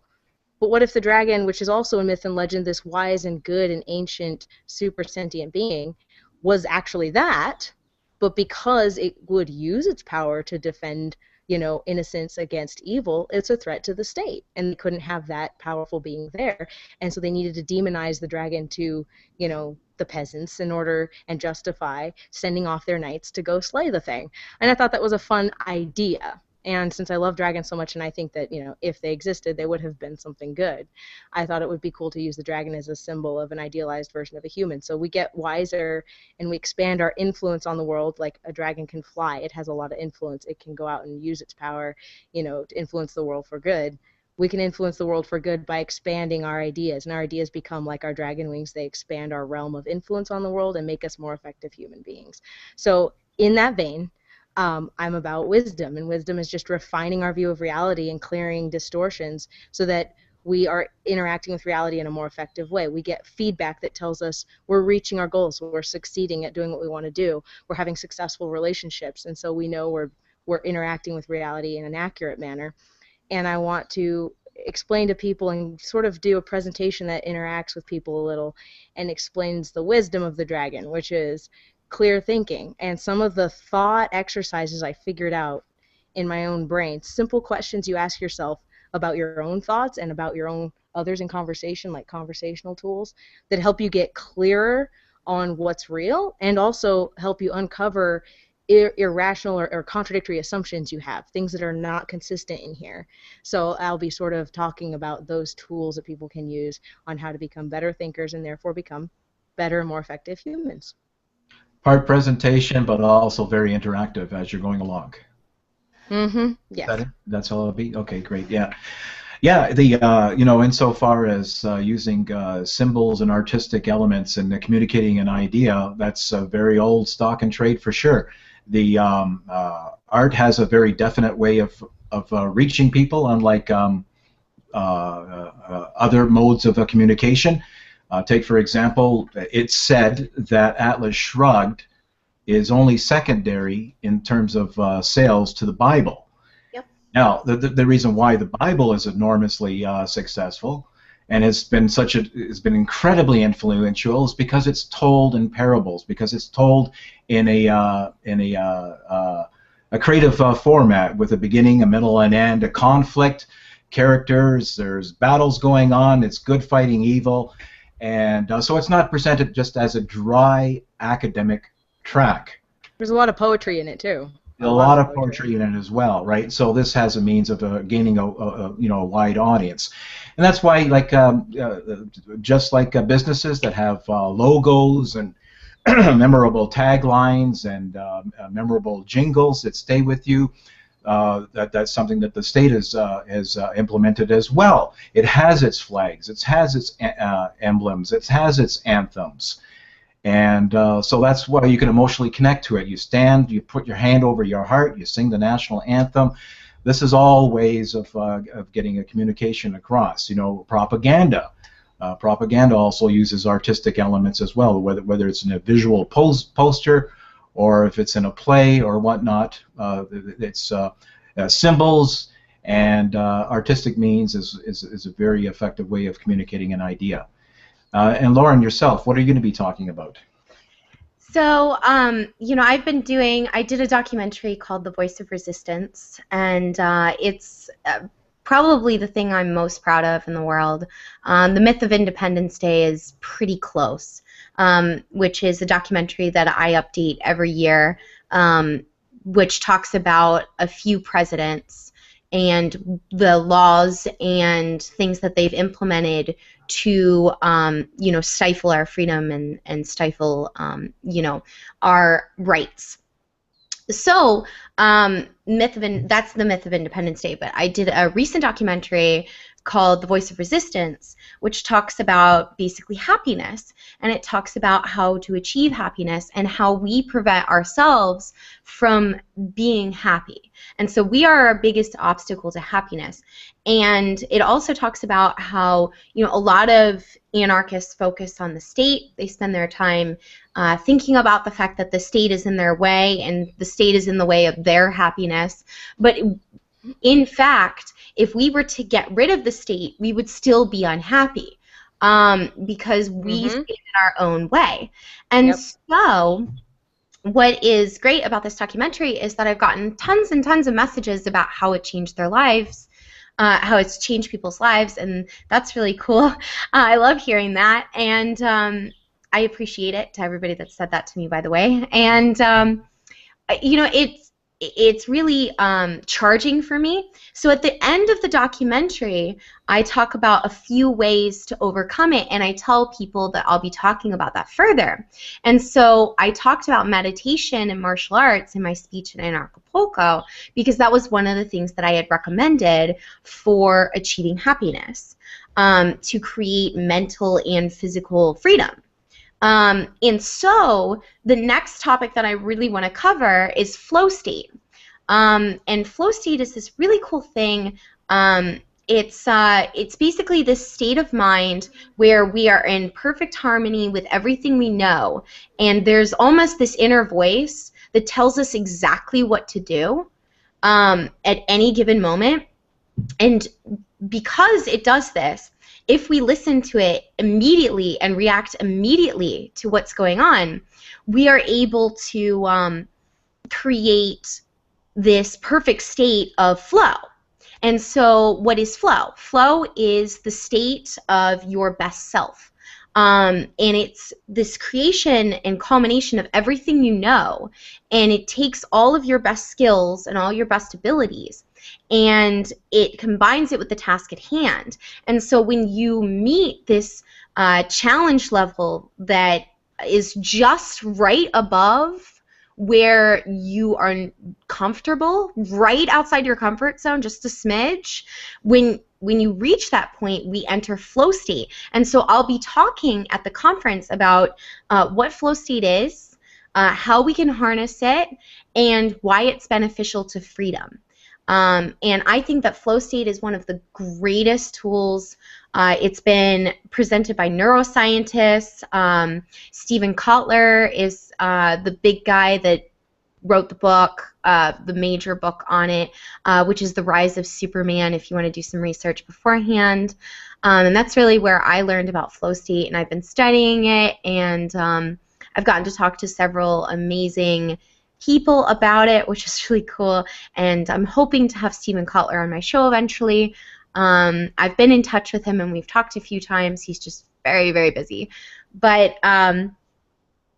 But what if the dragon, which is also in myth and legend, this wise and good and ancient super sentient being, was actually that, but because it would use its power to defend, innocence against evil, it's a threat to the state, and they couldn't have that powerful being there, and so they needed to demonize the dragon to, the peasants in order and justify sending off their knights to go slay the thing. And I thought that was a fun idea. And since I love dragons so much, and I think that, if they existed, they would have been something good, I thought it would be cool to use the dragon as a symbol of an idealized version of a human. So we get wiser and we expand our influence on the world. Like a dragon can fly. It has a lot of influence. It can go out and use its power, to influence the world for good. We can influence the world for good by expanding our ideas, and our ideas become like our dragon wings. They expand our realm of influence on the world and make us more effective human beings. So in that vein, I'm about wisdom, and wisdom is just refining our view of reality and clearing distortions so that we are interacting with reality in a more effective way. We get feedback that tells us we're reaching our goals, we're succeeding at doing what we want to do, we're having successful relationships, and so we know we're interacting with reality in an accurate manner. And I want to explain to people and sort of do a presentation that interacts with people a little and explains the wisdom of the dragon, which is clear thinking. And some of the thought exercises I figured out in my own brain, simple questions you ask yourself about your own thoughts and about your own others in conversation, like conversational tools, that help you get clearer on what's real and also help you uncover irrational or contradictory assumptions you have, things that are not consistent in here. So I'll be sort of talking about those tools that people can use on how to become better thinkers and therefore become better and more effective humans. Part presentation, but also very interactive as you're going along. Mm-hmm. Yes. Is that it? That's all it'll be? Okay, great. Yeah. Yeah, the insofar as using symbols and artistic elements and communicating an idea, that's a very old stock and trade for sure. The art has a very definite way of reaching people, unlike other modes of communication. Take, for example, it's said that Atlas Shrugged is only secondary in terms of sales to the Bible. Yep. Now, the reason why the Bible is enormously successful and has been incredibly influential is because it's told in parables, because it's told in a creative format with a beginning, a middle, and end, a conflict, characters. There's battles going on. It's good fighting evil. And so it's not presented just as a dry academic track. There's a lot of poetry in it too. A lot of poetry in it as well, right? So this has a means of gaining a wide audience, and that's why, like, just like businesses that have logos and memorable taglines and memorable jingles that stay with you. That's something that the state has implemented as well. It has its flags, it has its emblems, it has its anthems, and so that's why you can emotionally connect to it. You stand, you put your hand over your heart, you sing the national anthem. This is all ways of getting a communication across. Propaganda. Propaganda also uses artistic elements as well, whether it's in a visual poster or if it's in a play or whatnot. It's symbols and artistic means is a very effective way of communicating an idea. And Lauren, yourself, what are you going to be talking about? So, I did a documentary called The Voice of Resistance, and it's probably the thing I'm most proud of in the world. The Myth of Independence Day is pretty close, which is a documentary that I update every year, which talks about a few presidents and the laws and things that they've implemented to, stifle our freedom and stifle, our rights. So, that's the myth of Independence Day, but I did a recent documentary called The Voice of Resistance, which talks about basically happiness, and it talks about how to achieve happiness and how we prevent ourselves from being happy. And so we are our biggest obstacle to happiness. And it also talks about how, you know, a lot of anarchists focus on the state. They spend their time thinking about the fact that the state is in their way and the state is in the way of their happiness. But in fact, if we were to get rid of the state, we would still be unhappy because we stand in our own way. And so what is great about this documentary is that I've gotten tons and tons of messages about how it changed their lives, how it's changed people's lives, and that's really cool. I love hearing that, and I appreciate it, to everybody that said that to me, by the way. And you know, it's really charging for me. So at the end of the documentary, I talk about a few ways to overcome it, and I tell people that I'll be talking about that further. And so I talked about meditation and martial arts in my speech in Anarchapulco because that was one of the things that I had recommended for achieving happiness, to create mental and physical freedom. And so the next topic that I really want to cover is flow state. And flow state is this really cool thing. It's basically this state of mind where we are in perfect harmony with everything we know, and there's almost this inner voice that tells us exactly what to do at any given moment. And because it does this, if we listen to it immediately and react immediately to what's going on, we are able to create this perfect state of flow. And so what is flow? Flow is the state of your best self. And it's this creation and culmination of everything you know, and it takes all of your best skills and all your best abilities, and it combines it with the task at hand. And so when you meet this challenge level that is just right above where you are comfortable, right outside your comfort zone, just a smidge, when you reach that point, we enter flow state. And so I'll be talking at the conference about what flow state is, how we can harness it, and why it's beneficial to freedom. And I think that flow state is one of the greatest tools. It's been presented by neuroscientists. Stephen Kotler is the big guy that wrote the book, the major book on it, which is The Rise of Superman, if you want to do some research beforehand. And that's really where I learned about flow state, and I've been studying it, and I've gotten to talk to several amazing people about it, which is really cool, and I'm hoping to have Stephen Kotler on my show eventually. I've been in touch with him, and we've talked a few times. He's just very, very busy. But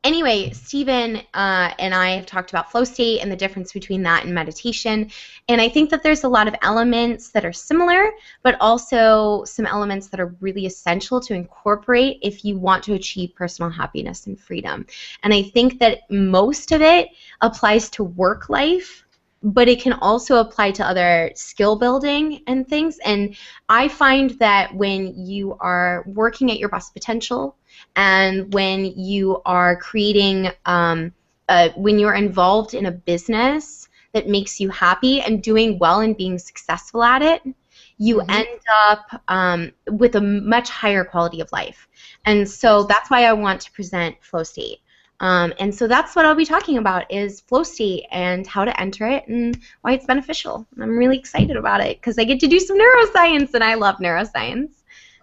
anyway, Stephen and I have talked about flow state and the difference between that and meditation, and I think that there's a lot of elements that are similar, but also some elements that are really essential to incorporate if you want to achieve personal happiness and freedom. And I think that most of it applies to work life, but it can also apply to other skill building and things. And I find that when you are working at your best potential, and when you are creating, when you're involved in a business that makes you happy and doing well and being successful at it, you end up with a much higher quality of life. And so that's why I want to present flow state. And so that's what I'll be talking about, is flow state and how to enter it and why it's beneficial. I'm really excited about it because I get to do some neuroscience, and I love neuroscience.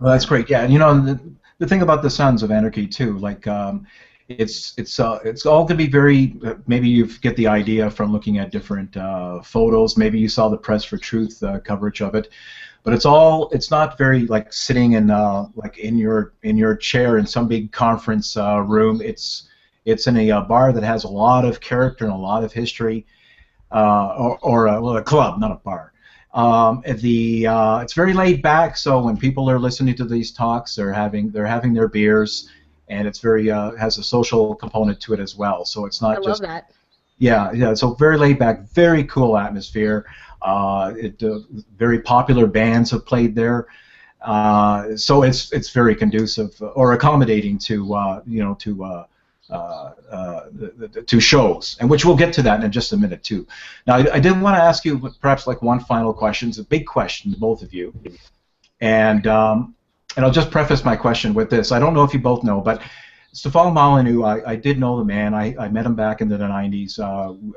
Well, that's great. Yeah, and you know, the thing about the Sons of Anarchy too, like it's all going to be very. Maybe you get the idea from looking at different photos. Maybe you saw the Press for Truth coverage of it, but it's not very like sitting in like in your chair in some big conference room. It's in a bar that has a lot of character and a lot of history, or a club, not a bar. It's very laid back, so when people are listening to these talks, they're having their beers, and it's very has a social component to it as well. So it's not I love that. Yeah, yeah. So very laid back, very cool atmosphere. Very popular bands have played there. So it's very conducive or accommodating to to shows, and which we'll get to that in just a minute too. Now I did want to ask you perhaps like one final question. It's a big question to both of you, and I'll just preface my question with this. I don't know if you both know, but Stefan Molyneux, I did know the man. I met him back in the 90s.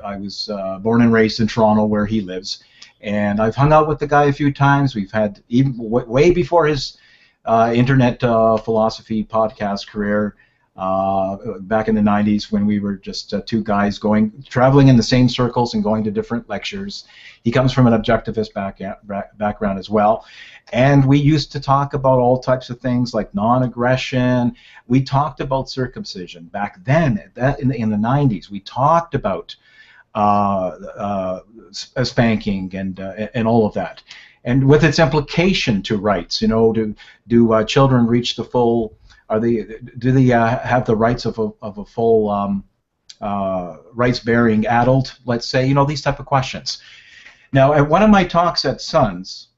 I was born and raised in Toronto, where he lives. And I've hung out with the guy a few times. We've had, even way before his internet philosophy podcast career, back in the 90s, when we were just two guys traveling in the same circles and going to different lectures. He comes from an objectivist background as well. And we used to talk about all types of things like non-aggression. We talked about circumcision back then. In the 90s, we talked about spanking and all of that, and with its implication to rights. You know, do children reach the full? Do they have the rights of a full rights-bearing adult? Let's say, you know, these type of questions. Now, at one of my talks at Sons,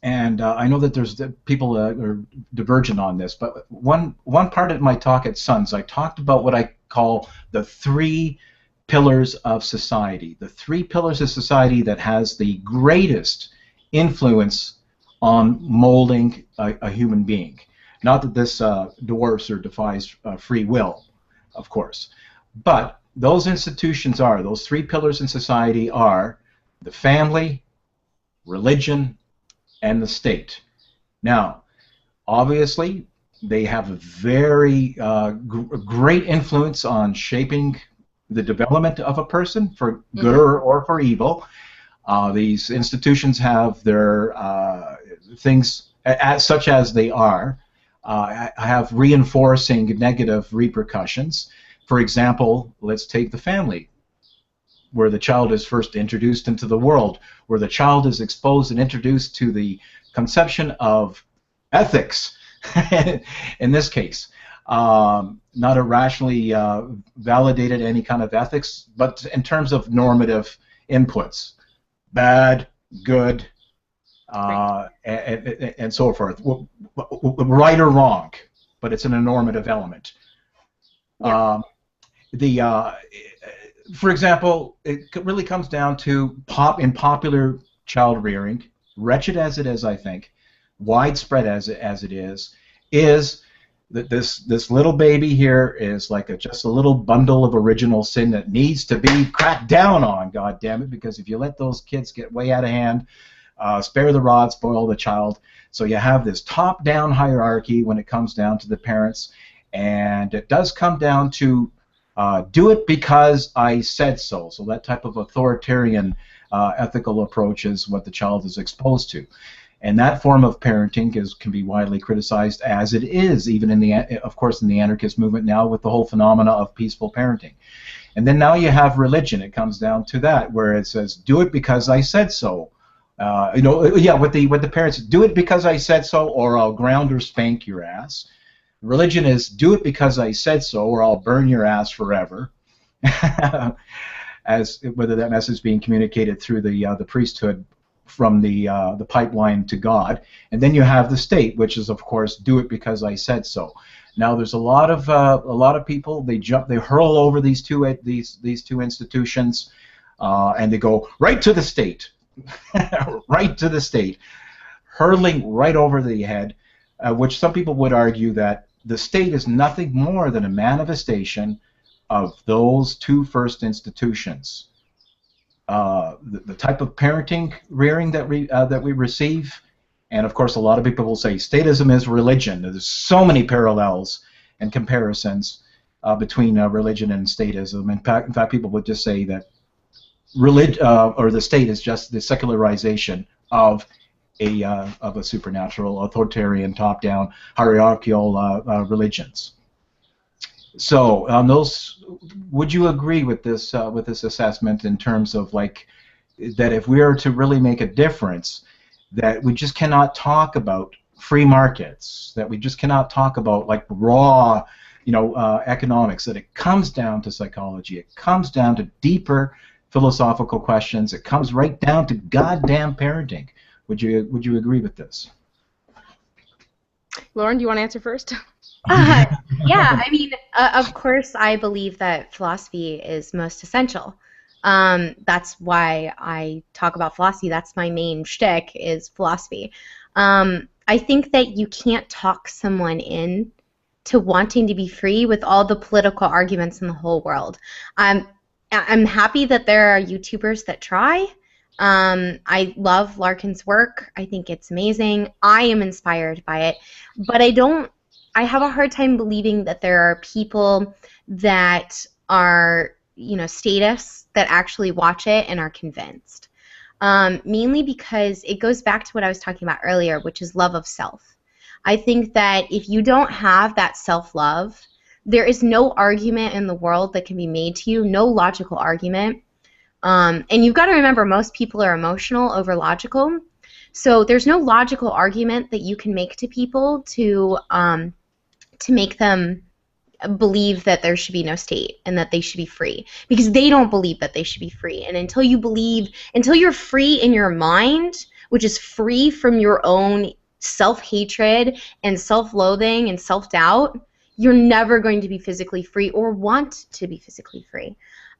and I know that there's people that are divergent on this, but one part of my talk at Sons, I talked about what I call the three pillars of society. The three pillars of society that has the greatest influence on molding a human being. Not that this dwarfs or defies free will, of course, but those three pillars in society are the family, religion, and the state. Now, obviously, they have a very great influence on shaping the development of a person, for good or for evil. These institutions have their things, such as they are, have reinforcing negative repercussions. For example, let's take the family, where the child is first introduced into the world, where the child is exposed and introduced to the conception of ethics, in this case. Not a rationally validated any kind of ethics, but in terms of normative inputs, bad, good, and so forth, right or wrong, but it's an normative element. Yeah. For example, it really comes down to popular child rearing, wretched as it is, I think, widespread as it is that this little baby here is like just a little bundle of original sin that needs to be cracked down on, God damn it, because if you let those kids get way out of hand, spare the rod, spoil the child. So you have this top-down hierarchy when it comes down to the parents, and it does come down to do it because I said so. So that type of authoritarian ethical approach is what the child is exposed to. And that form of parenting can be widely criticized, as it is, even of course, in the anarchist movement now, with the whole phenomena of peaceful parenting. And then now you have religion. It comes down to that, where it says, "Do it because I said so." With the parents, "Do it because I said so, or I'll ground or spank your ass." Religion is, "Do it because I said so, or I'll burn your ass forever." As whether that message being communicated through the priesthood from the pipeline to God. And then you have the state, which is, of course, "Do it because I said so." Now, there's a lot of people, they hurl over these two institutions, and they go right to the state, right to the state, hurling right over the head, which some people would argue that the state is nothing more than a manifestation of those two first institutions. The type of parenting, rearing that we receive, and of course a lot of people will say statism is religion. There's so many parallels and comparisons between religion and statism. In fact, people would just say that or the state is just the secularization of a supernatural, authoritarian, top-down, hierarchical religions. So, would you agree with this assessment in terms of like that if we are to really make a difference, that we just cannot talk about free markets, that we just cannot talk about like raw, economics, that it comes down to psychology. It comes down to deeper philosophical questions. It comes right down to goddamn parenting. Would you agree with this? Lauren, do you want to answer first? Yeah, I mean, of course, I believe that philosophy is most essential. That's why I talk about philosophy. That's my main shtick, is philosophy. I think that you can't talk someone in to wanting to be free with all the political arguments in the whole world. I'm happy that there are YouTubers that try. I love Larkin's work. I think it's amazing. I am inspired by it, but I have a hard time believing that there are people that are, statists that actually watch it and are convinced. Mainly because it goes back to what I was talking about earlier, which is love of self. I think that if you don't have that self-love, there is no argument in the world that can be made to you, no logical argument. And you've got to remember, most people are emotional over logical. So there's no logical argument that you can make to people to make them believe that there should be no state and that they should be free, because they don't believe that they should be free. And until you're free in your mind, which is free from your own self-hatred and self-loathing and self-doubt, you're never going to be physically free or want to be physically free.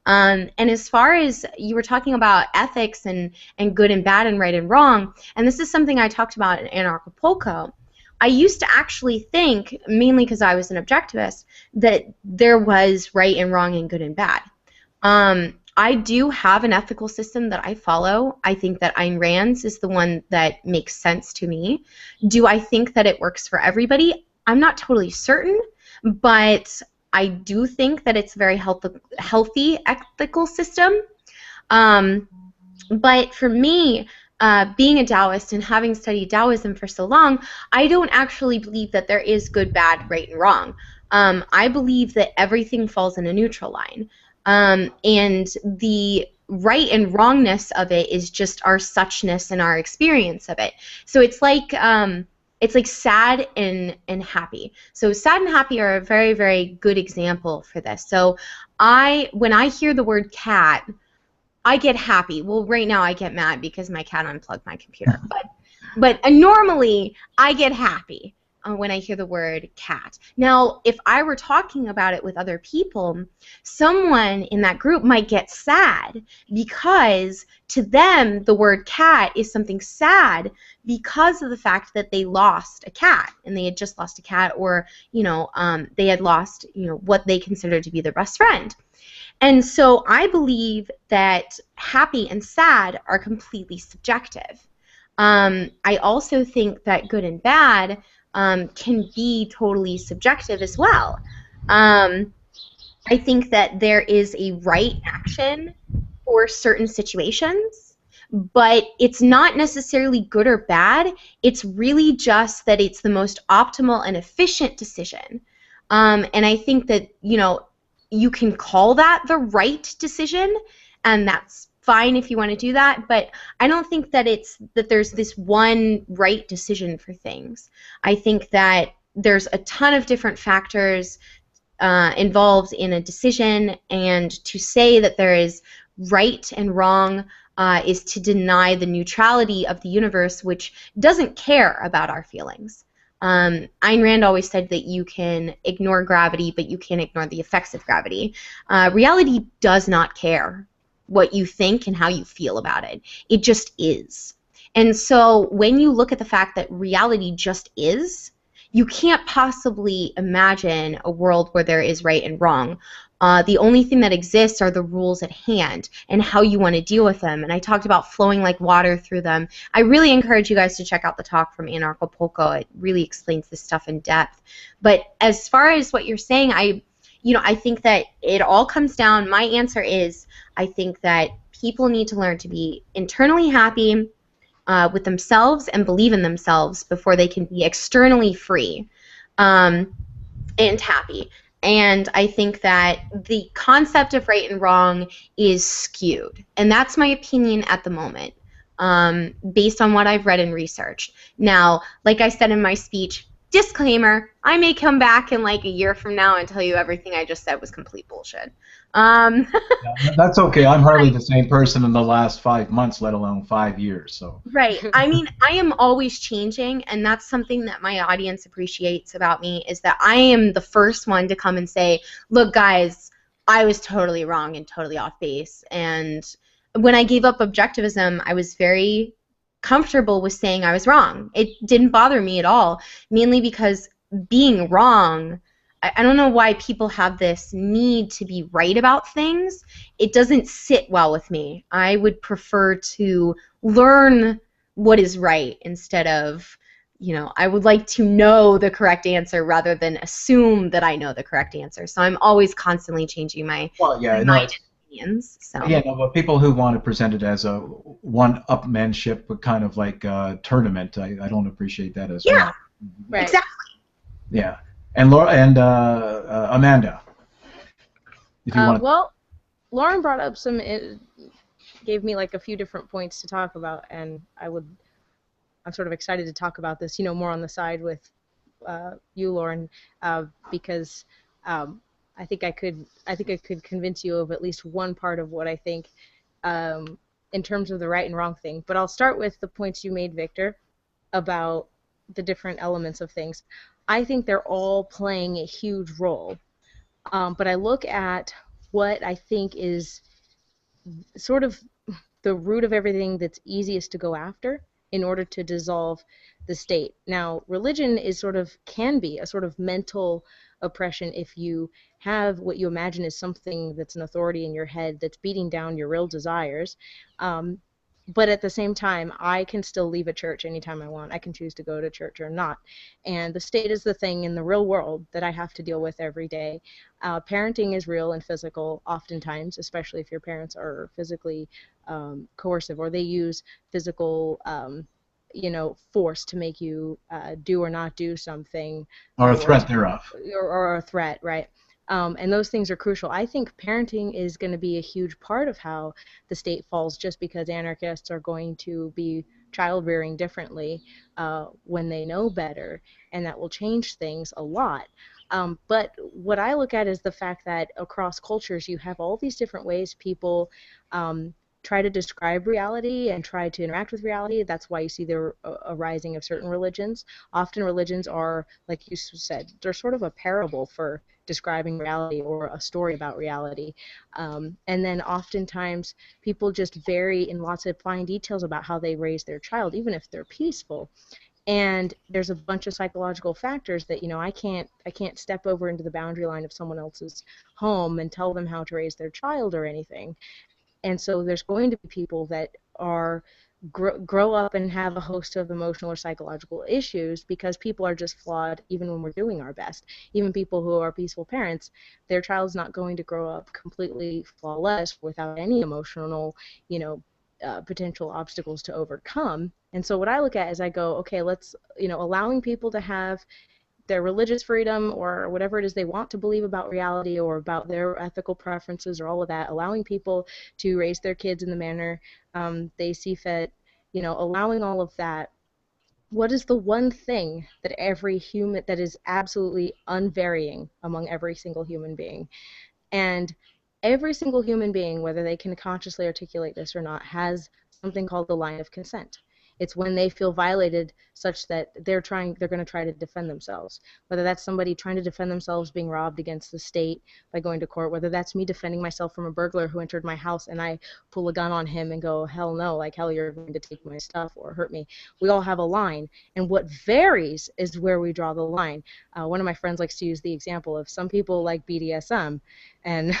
And as far as you were talking about ethics and good and bad and right and wrong, and this is something I talked about in Anarchy, I used to actually think, mainly because I was an objectivist, that there was right and wrong and good and bad. I do have an ethical system that I follow. I think that Ayn Rand's is the one that makes sense to me. Do I think that it works for everybody? I'm not totally certain, but I do think that it's a very healthy ethical system. But for me, being a Taoist and having studied Taoism for so long, I don't actually believe that there is good, bad, right, and wrong. I believe that everything falls in a neutral line. And the right and wrongness of it is just our suchness and our experience of it. So it's like sad and happy. So sad and happy are a very, very good example for this. So when I hear the word cat, I get happy. Well, right now I get mad because my cat unplugged my computer. But normally I get happy when I hear the word cat. Now, if I were talking about it with other people, someone in that group might get sad because to them the word cat is something sad because of the fact that they lost a cat, and they had just lost a cat, or they had lost what they considered to be their best friend. And so I believe that happy and sad are completely subjective. I also think that good and bad can be totally subjective as well. I think that there is a right action for certain situations, but it's not necessarily good or bad. It's really just that it's the most optimal and efficient decision. And I think that, you can call that the right decision, and that's fine if you want to do that, but I don't think that there's this one right decision for things. I think that there's a ton of different factors involved in a decision, and to say that there is right and wrong is to deny the neutrality of the universe, which doesn't care about our feelings. Ayn Rand always said that you can ignore gravity, but you can't ignore the effects of gravity. Reality does not care what you think and how you feel about it. It just is. And so when you look at the fact that reality just is, you can't possibly imagine a world where there is right and wrong. The only thing that exists are the rules at hand and how you want to deal with them. And I talked about flowing like water through them. I really encourage you guys to check out the talk from Anarchy. It really explains this stuff in depth. But as far as what you're saying, I think that it all comes down. My answer is, I think that people need to learn to be internally happy with themselves and believe in themselves before they can be externally free and happy. And I think that the concept of right and wrong is skewed. And that's my opinion at the moment, based on what I've read and researched. Now, like I said in my speech, disclaimer, I may come back in like a year from now and tell you everything I just said was complete bullshit. Yeah, that's okay. I'm hardly the same person in the last 5 months, let alone 5 years. So. Right. I mean, I am always changing, and that's something that my audience appreciates about me, is that I am the first one to come and say, look, guys, I was totally wrong and totally off base. And when I gave up objectivism, I was very comfortable with saying I was wrong. It didn't bother me at all, mainly because being wrong, I don't know why people have this need to be right about things. It doesn't sit well with me. I would prefer to learn what is right instead of, I would like to know the correct answer rather than assume that I know the correct answer. So I'm always constantly changing my mind and opinions. So. Yeah, no, but people who want to present it as a one-upmanship, but kind of like a tournament, I don't appreciate that as well. Yeah, right. Exactly. Yeah. And Laura and Amanda, if you want. Well, Lauren brought up gave me like a few different points to talk about, and I'm sort of excited to talk about this, more on the side with you, Lauren, because I think I could convince you of at least one part of what I think in terms of the right and wrong thing. But I'll start with the points you made, Victor, about the different elements of things. I think they're all playing a huge role. But I look at what I think is sort of the root of everything that's easiest to go after in order to dissolve the state. Now, religion can be a sort of mental oppression if you have what you imagine is something that's an authority in your head that's beating down your real desires. But at the same time, I can still leave a church anytime I want. I can choose to go to church or not. And the state is the thing in the real world that I have to deal with every day. Parenting is real and physical oftentimes, especially if your parents are physically coercive or they use physical force to make you do or not do something. Or a threat thereof. Or a threat, right. And those things are crucial. I think parenting is going to be a huge part of how the state falls, just because anarchists are going to be child rearing differently when they know better, and that will change things a lot. But what I look at is the fact that across cultures you have all these different ways people try to describe reality and try to interact with reality. That's why you see the arising of certain religions. Often religions are, like you said, they're sort of a parable for describing reality or a story about reality. And then oftentimes people just vary in lots of fine details about how they raise their child, even if they're peaceful. And there's a bunch of psychological factors that, I can't step over into the boundary line of someone else's home and tell them how to raise their child or anything. And so there's going to be people that are grow up and have a host of emotional or psychological issues because people are just flawed even when we're doing our best. Even people who are peaceful parents, their child's not going to grow up completely flawless without any emotional, potential obstacles to overcome. And so what I look at is I go, okay, let's, allowing people to have their religious freedom or whatever it is they want to believe about reality or about their ethical preferences or all of that, allowing people to raise their kids in the manner they see fit, allowing all of that. What is the one thing that every human, that is absolutely unvarying among every single human being? And every single human being, whether they can consciously articulate this or not, has something called the line of consent. It's when they feel violated such that they're going to try to defend themselves. Whether that's somebody trying to defend themselves being robbed against the state by going to court, whether that's me defending myself from a burglar who entered my house and I pull a gun on him and go, hell no, like hell you're going to take my stuff or hurt me. We all have a line. And what varies is where we draw the line. One of my friends likes to use the example of some people like BDSM. And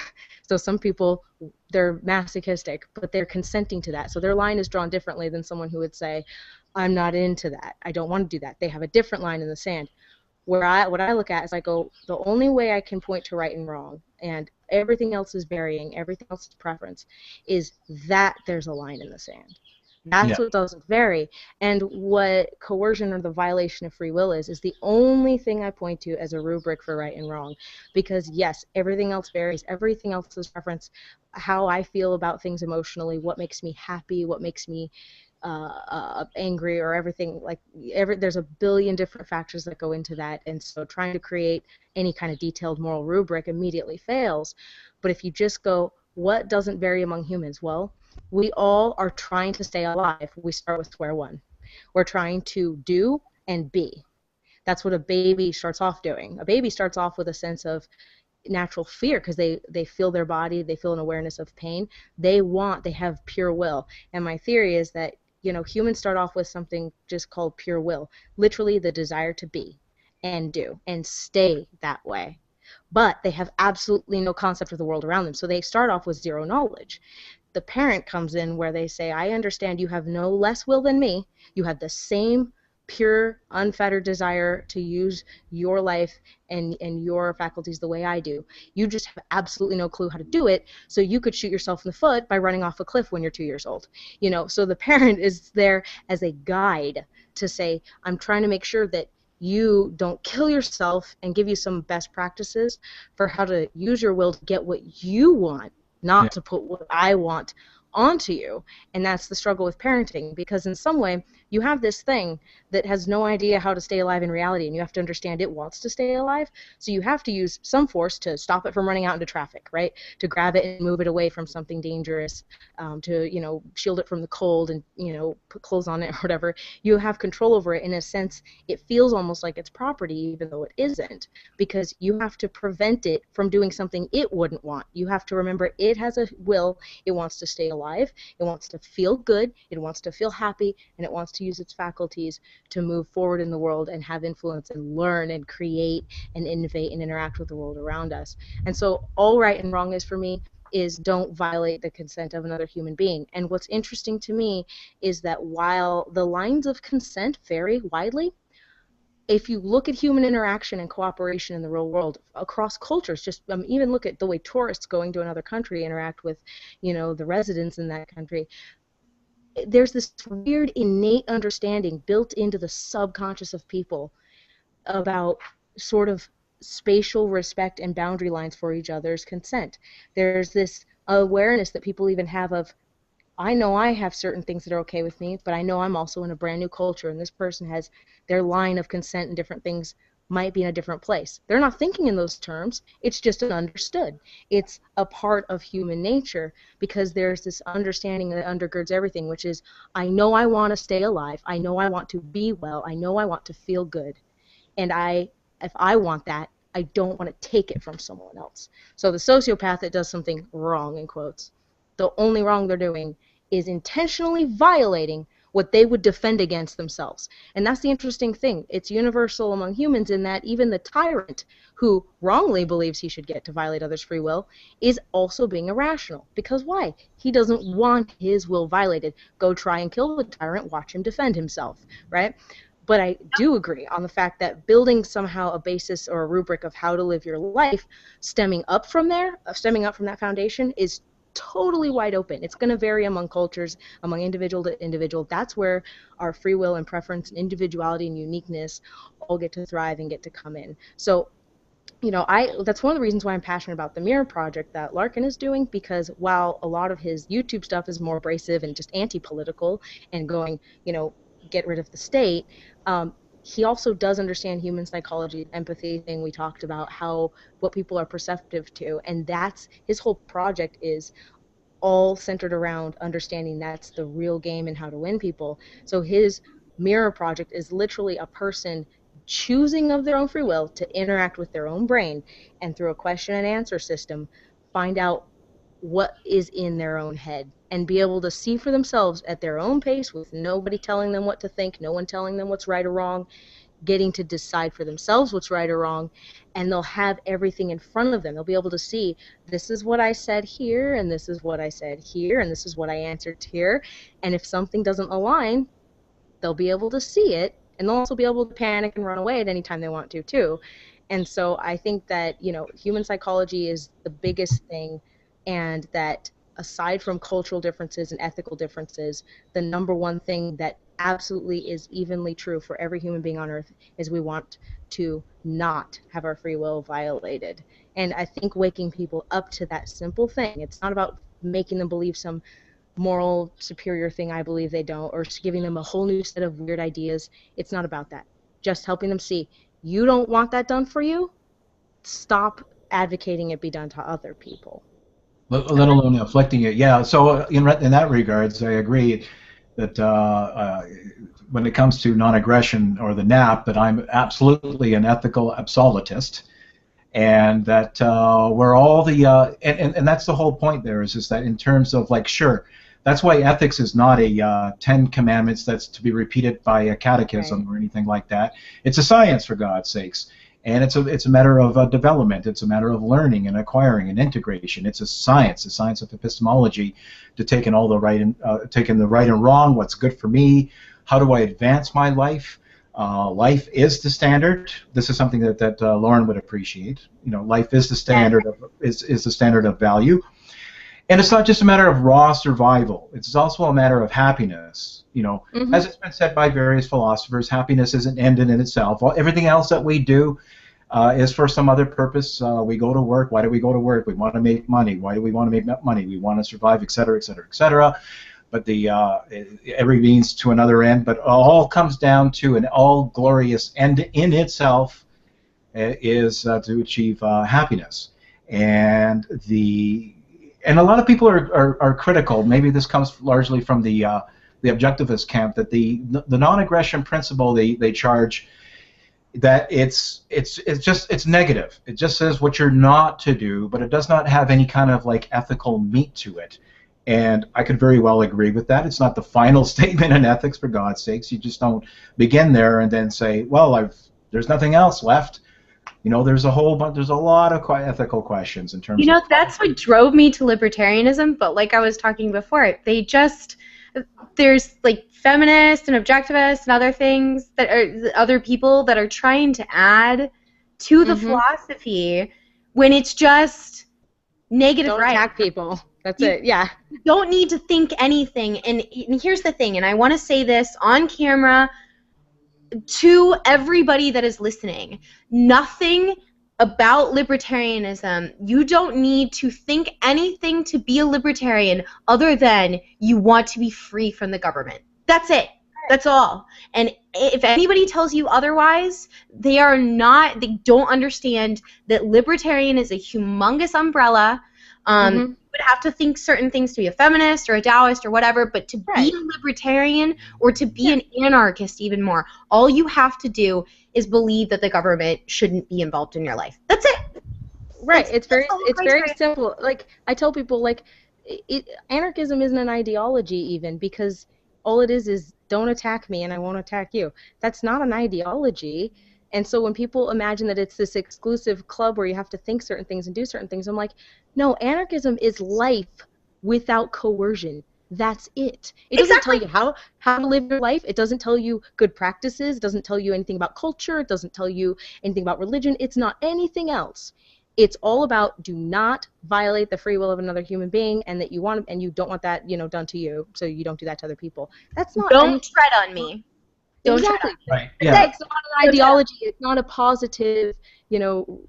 so some people, they're masochistic, but they're consenting to that. So their line is drawn differently than someone who would say, I'm not into that. I don't want to do that. They have a different line in the sand. What I look at is I go, the only way I can point to right and wrong, and everything else is varying, everything else is preference, is that there's a line in the sand. That's what doesn't vary. And what coercion or the violation of free will is the only thing I point to as a rubric for right and wrong. Because, yes, everything else varies. Everything else is preference. How I feel about things emotionally, what makes me happy, what makes me angry or everything, like there's a billion different factors that go into that, and so trying to create any kind of detailed moral rubric immediately fails. But if you just go, what doesn't vary among humans? Well, we all are trying to stay alive. We start with square one. We're trying to do and be. That's what a baby starts off doing. A baby starts off with a sense of natural fear because they feel their body, they feel an awareness of pain. They have pure will. And my theory is that, humans start off with something just called pure will, literally the desire to be and do and stay that way. But they have absolutely no concept of the world around them. So they start off with zero knowledge. The parent comes in where they say, I understand you have no less will than me. You have the same pure, unfettered desire to use your life and your faculties the way I do. You just have absolutely no clue how to do it, so you could shoot yourself in the foot by running off a cliff when you're 2 years old. So the parent is there as a guide to say, I'm trying to make sure that you don't kill yourself and give you some best practices for how to use your will to get what you want, not to put what I want onto you. And that's the struggle with parenting, because in some way you have this thing that has no idea how to stay alive in reality, and you have to understand it wants to stay alive, so you have to use some force to stop it from running out into traffic, right? To grab it and move it away from something dangerous, to shield it from the cold and put clothes on it or whatever. You have control over it. In a sense, it feels almost like it's property, even though it isn't, because you have to prevent it from doing something it wouldn't want. You have to remember it has a will. It wants to stay alive, it wants to feel good, it wants to feel happy, and it wants to use its faculties to move forward in the world and have influence and learn and create and innovate and interact with the world around us. And so all right and wrong is, for me, is don't violate the consent of another human being. And what's interesting to me is that while the lines of consent vary widely, if you look at human interaction and cooperation in the real world across cultures, just even look at the way tourists going to another country interact with, the residents in that country, there's this weird innate understanding built into the subconscious of people about sort of spatial respect and boundary lines for each other's consent. There's this awareness that people even have of, I know I have certain things that are okay with me, but I know I'm also in a brand new culture, and this person has their line of consent and different things might be in a different place. They're not thinking in those terms. It's just an understood. It's a part of human nature, because there's this understanding that undergirds everything, which is, I know I want to stay alive. I know I want to be well. I know I want to feel good. And if I want that, I don't want to take it from someone else. So the sociopath that does something wrong, in quotes, the only wrong they're doing is intentionally violating what they would defend against themselves. And that's the interesting thing. It's universal among humans in that even the tyrant who wrongly believes he should get to violate others' free will is also being irrational. Because why? He doesn't want his will violated. Go try and kill the tyrant, watch him defend himself, right? But I do agree on the fact that building somehow a basis or a rubric of how to live your life, stemming up from that foundation, is totally wide open. It's going to vary among cultures, among individual to individual. That's where our free will and preference and individuality and uniqueness all get to thrive and get to come in. So, that's one of the reasons why I'm passionate about the Mirror project that Larkin is doing, because while a lot of his YouTube stuff is more abrasive and just anti-political and going, get rid of the state, he also does understand human psychology, empathy thing we talked about, what people are perceptive to, and that's his whole project is all centered around understanding that's the real game and how to win people. So his Mirror project is literally a person choosing of their own free will to interact with their own brain, and through a question and answer system find out what is in their own head and be able to see for themselves at their own pace, with nobody telling them what to think, no one telling them what's right or wrong, getting to decide for themselves what's right or wrong. And they'll have everything in front of them. They'll be able to see, this is what I said here, and this is what I said here, and this is what I answered here. And if something doesn't align, they'll be able to see it, and they'll also be able to panic and run away at any time they want to too. And so I think that human psychology is the biggest thing, and that aside from cultural differences and ethical differences, the number one thing that absolutely is evenly true for every human being on earth is we want to not have our free will violated. And I think waking people up to that simple thing, it's not about making them believe some moral superior thing I believe they don't, or giving them a whole new set of weird ideas. It's not about that. Just helping them see, you don't want that done for you? Stop advocating it be done to other people. Let alone inflicting it. Yeah, so in that regards, I agree that when it comes to non-aggression or the NAP, that I'm absolutely an ethical absolutist, and that we're all the and that's the whole point there is that in terms of like, sure, that's why ethics is not a 10 commandments that's to be repeated by a catechism or anything like that. It's a science, for God's sakes. And it's a matter of development. It's a matter of learning and acquiring and integration. It's a science of epistemology, to taking all the right and taking the right and wrong. What's good for me? How do I advance my life? Life is the standard. This is something that Lauren would appreciate. You know, life is the standard is the standard of value. And it's not just a matter of raw survival. It's also a matter of happiness. You know, as it's been said by various philosophers, happiness is an end in itself. Everything else that we do is for some other purpose. We go to work. Why do we go to work? We want to make money. Why do we want to make money? We want to survive, et cetera, et cetera, et cetera. But every means to another end. But all comes down to an all-glorious end in itself is to achieve happiness. And a lot of people are critical. Maybe this comes largely from the objectivist camp, that the non-aggression principle they charge, that it's negative. It just says what you're not to do, but it does not have any kind of like ethical meat to it. And I could very well agree with that. It's not the final statement in ethics, for God's sakes. You just don't begin there and then say, well, there's nothing else left. You know, there's a lot of ethical questions in terms of... You know, that's what drove me to libertarianism, but like I was talking before, there's like feminists and objectivists and other things that are other people that are trying to add to the philosophy when it's just negative. Don't attack people. That's it. Yeah. You don't need to think anything. And here's the thing, and I want to say this on camera to everybody that is listening. Nothing about libertarianism, you don't need to think anything to be a libertarian other than you want to be free from the government. That's it. That's all. And if anybody tells you otherwise, they don't understand that libertarian is a humongous umbrella. You would have to think certain things to be a feminist or a Taoist or whatever, but to be a libertarian or to be an anarchist even more, all you have to do is believe that the government shouldn't be involved in your life. That's it. Right. It's very simple. Like I tell people, like anarchism isn't an ideology even, because all it is don't attack me and I won't attack you. That's not an ideology. And so when people imagine that it's this exclusive club where you have to think certain things and do certain things, I'm like, no, anarchism is life without coercion. That's it. It doesn't tell you how to live your life. It doesn't tell you good practices. It doesn't tell you anything about culture. It doesn't tell you anything about religion. It's not anything else. It's all about do not violate the free will of another human being, and that you want and you don't want that, done to you, so you don't do that to other people. That's not. Don't tread on me. Exactly. Right. Yeah. It's not an ideology. It's not a positive,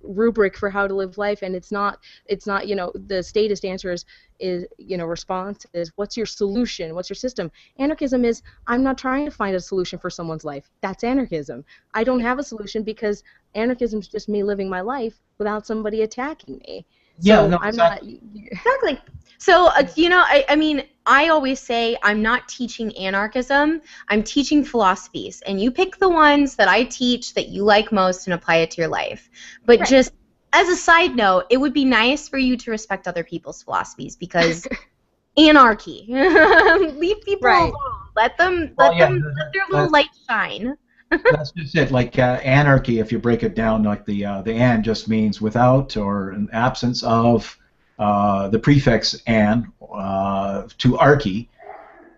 rubric for how to live life, and it's not. The statist answer is response is what's your solution? What's your system? Anarchism is I'm not trying to find a solution for someone's life. That's anarchism. I don't have a solution because anarchism is just me living my life without somebody attacking me. Yeah, so no, I'm exactly. Exactly. So, I mean, I always say I'm not teaching anarchism, I'm teaching philosophies. And you pick the ones that I teach that you like most and apply it to your life. But just as a side note, it would be nice for you to respect other people's philosophies, because anarchy. Leave people alone. Let their little light shine. That's just it. Like anarchy, if you break it down, like the "an" just means without or an absence of the prefix "an" to archy,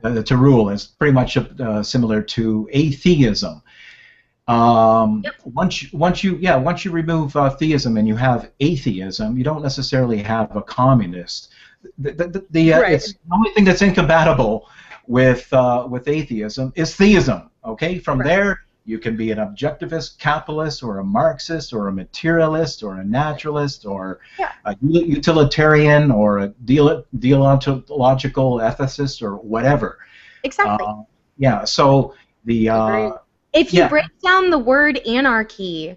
to rule. Is pretty much similar to atheism. Once you remove theism and you have atheism, you don't necessarily have a communist. It's the only thing that's incompatible with atheism is theism. Okay, from there You can be an objectivist capitalist or a Marxist or a materialist or a naturalist or a utilitarian or a deontological ethicist or whatever. Exactly. Yeah, so the... if you break down the word anarchy,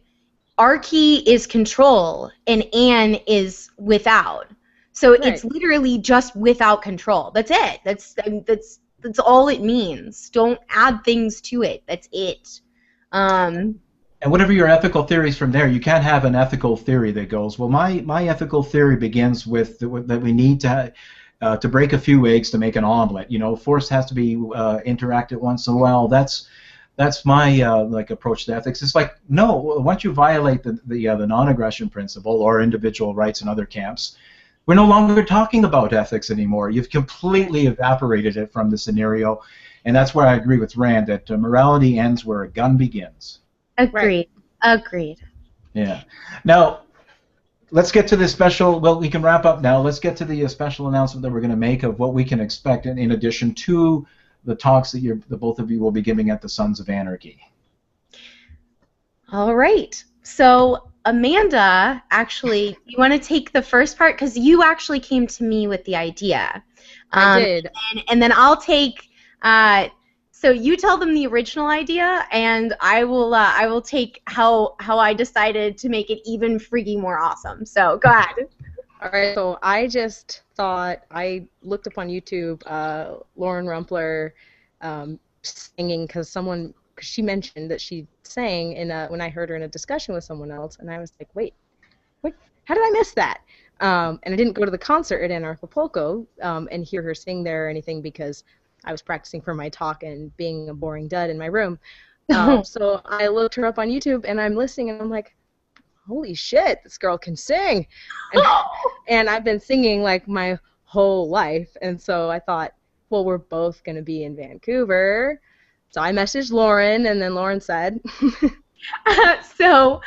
archy is control and an is without. So it's literally just without control. That's it. That's all it means. Don't add things to it. That's it. And whatever your ethical theories from there, you can't have an ethical theory that goes, well, my ethical theory begins with that we need to break a few eggs to make an omelet. You know, force has to be interacted once in a while. That's my like approach to ethics. It's like, no, once you violate the non-aggression principle or individual rights in other camps, we're no longer talking about ethics anymore. You've completely evaporated it from the scenario. And that's where I agree with Rand, that morality ends where a gun begins. Agreed. Agreed. Yeah. Now, let's get to the special, well, we can wrap up now. Let's get to the special announcement that we're going to make of what we can expect in addition to the talks that the both of you will be giving at the Sons of Anarchy. All right. So, Amanda, actually, you want to take the first part? Because you actually came to me with the idea. I did. And then I'll take... so you tell them the original idea, and I will take how I decided to make it even freaking more awesome. So go ahead. All right. So I just thought, I looked up on YouTube Lauren Rumpler singing because she mentioned that she sang when I heard her in a discussion with someone else, and I was like, wait, how did I miss that? And I didn't go to the concert at Anarchy and hear her sing there or anything because I was practicing for my talk and being a boring dud in my room. So I looked her up on YouTube, and I'm listening, and I'm like, holy shit, this girl can sing. And I've been singing like my whole life, and so I thought, well, we're both going to be in Vancouver. So I messaged Lauren, and then Lauren said... So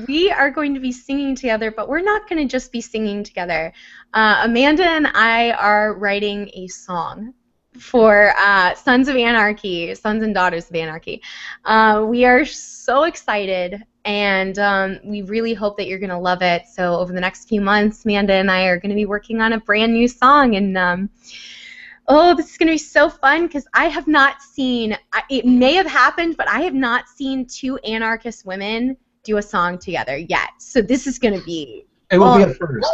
we are going to be singing together, but we're not going to just be singing together. Amanda and I are writing a song for Sons of Anarchy, Sons and Daughters of Anarchy. We are so excited, and we really hope that you're going to love it. So over the next few months, Amanda and I are going to be working on a brand new song, and oh, this is going to be so fun because I have not seen, it may have happened, but I have not seen two anarchist women do a song together yet. So this is going to be... It will be a first.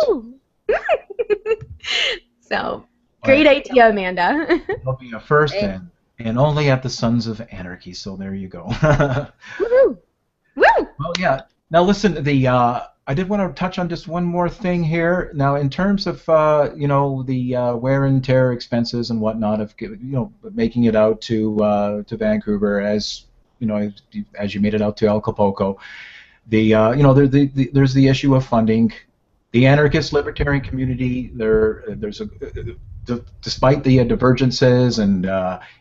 So... Great idea, Amanda. It'll be a first and only at the Sons of Anarchy, so there you go. Woo! Woo! Well, yeah. Now listen, I did want to touch on just one more thing here. Now, in terms of the wear and tear expenses and whatnot of making it out to Vancouver, as as you made it out to Acapulco, there's the issue of funding. The anarchist libertarian community, despite the divergences and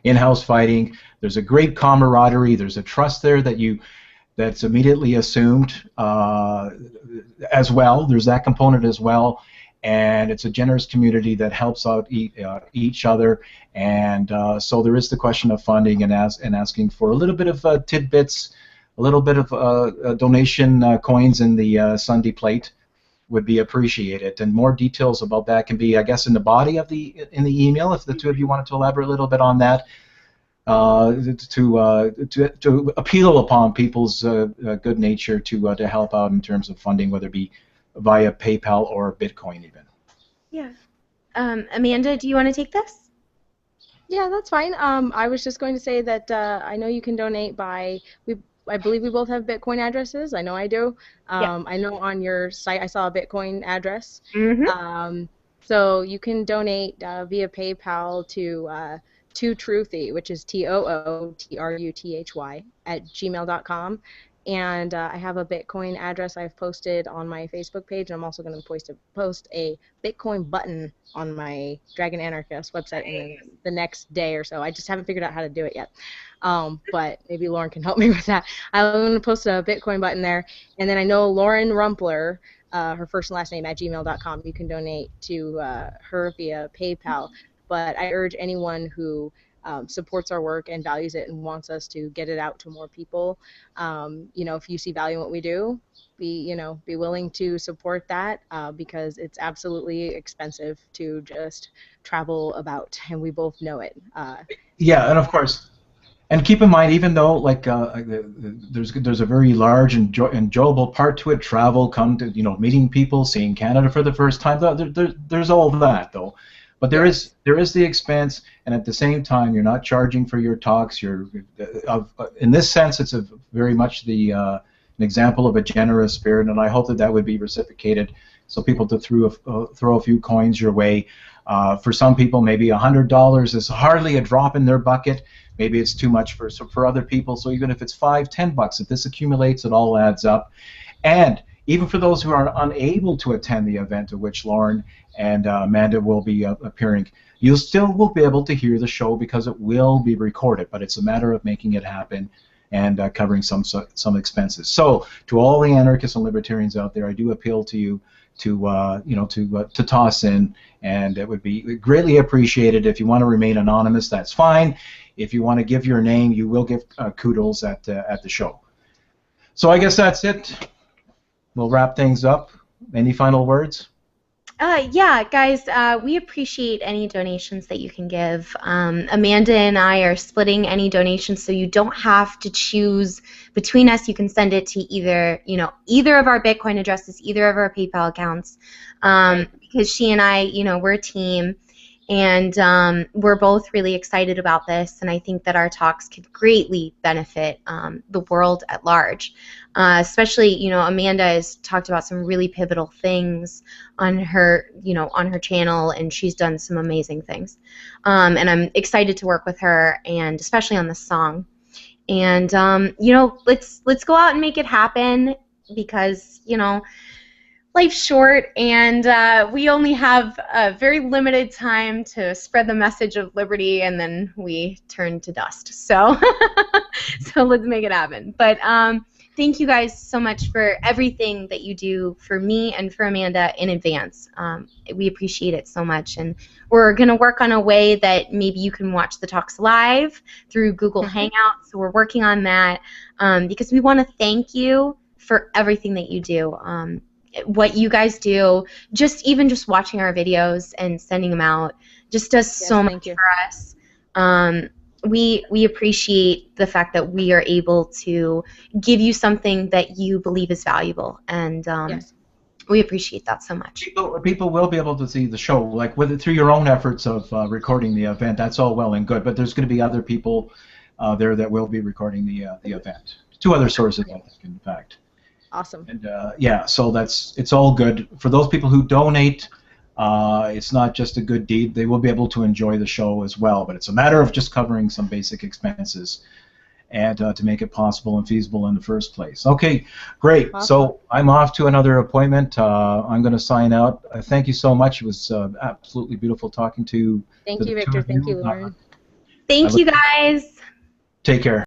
in-house fighting, there's a great camaraderie. There's a trust there that's immediately assumed as well. There's that component as well, and it's a generous community that helps out each other. And so there is the question of funding and asking for a little bit of tidbits, a little bit of donation coins in the Sunday plate would be appreciated, and more details about that can be, I guess, in the body of the email. If the two of you wanted to elaborate a little bit on that, to appeal upon people's good nature to help out in terms of funding, whether it be via PayPal or Bitcoin even. Yeah. Amanda, do you want to take this? Yeah, that's fine. I was just going to say that I know you can donate by I believe we both have Bitcoin addresses. I know I do. I know on your site I saw a Bitcoin address. Mm-hmm. So you can donate via PayPal to Toothruthy, which is TOOTRUTHY @gmail.com. And I have a Bitcoin address I've posted on my Facebook page. I'm also going to post a Bitcoin button on my Dragon Anarchist website in the next day or so. I just haven't figured out how to do it yet. But maybe Lauren can help me with that. I'm going to post a Bitcoin button there. And then I know Lauren Rumpler, her first and last name @gmail.com. You can donate to her via PayPal. But I urge anyone who supports our work and values it and wants us to get it out to more people. You know, if you see value in what we do, be willing to support that, because it's absolutely expensive to just travel about, and we both know it. Yeah, and of course, and keep in mind, even though like there's a very large and enjoyable part to it, travel, come to meeting people, seeing Canada for the first time. There's all that though, but there is the expense, and at the same time, you're not charging for your talks. You're in this sense, it's a very much an example of a generous spirit, and I hope that would be reciprocated. So people to throw a few coins your way. For some people, maybe $100 is hardly a drop in their bucket. Maybe it's too much for other people. So even if it's $5, $10, if this accumulates, it all adds up. And even for those who are unable to attend the event, of which Lauren and Amanda will be appearing, you still will be able to hear the show because it will be recorded. But it's a matter of making it happen and covering some expenses. So to all the anarchists and libertarians out there, I do appeal to you to toss in, and it would be greatly appreciated. If you want to remain anonymous, that's fine. If you want to give your name, you will give kudos at the show. So I guess that's it. We'll wrap things up. Any final words? Yeah, guys, we appreciate any donations that you can give. Amanda and I are splitting any donations, so you don't have to choose between us. You can send it to either of our Bitcoin addresses, either of our PayPal accounts, because she and I, we're a team, and we're both really excited about this, and I think that our talks could greatly benefit the world at large. Especially, Amanda has talked about some really pivotal things on her, on her channel, and she's done some amazing things. And I'm excited to work with her, and especially on this song. And let's go out and make it happen, because life's short, and we only have a very limited time to spread the message of liberty, and then we turn to dust. So, so let's make it happen. But thank you guys so much for everything that you do for me and for Amanda in advance. We appreciate it so much, and we're going to work on a way that maybe you can watch the talks live through Google Hangouts. So we're working on that, because we want to thank you for everything that you do. What you guys do, even just watching our videos and sending them out, just does so much for us. We appreciate the fact that we are able to give you something that you believe is valuable, and we appreciate that so much. People will be able to see the show, like through your own efforts of recording the event. That's all well and good, but there's going to be other people there that will be recording the event. 2 other sources, I think, in fact. Awesome. And yeah, so it's all good. For those people who donate, it's not just a good deed. They will be able to enjoy the show as well, but it's a matter of just covering some basic expenses and to make it possible and feasible in the first place. Okay, great. Awesome. So I'm off to another appointment. I'm going to sign out. Thank you so much. It was absolutely beautiful talking to you. Thank you, Victor. Thank you, Lauren. Thank you, guys. Take care.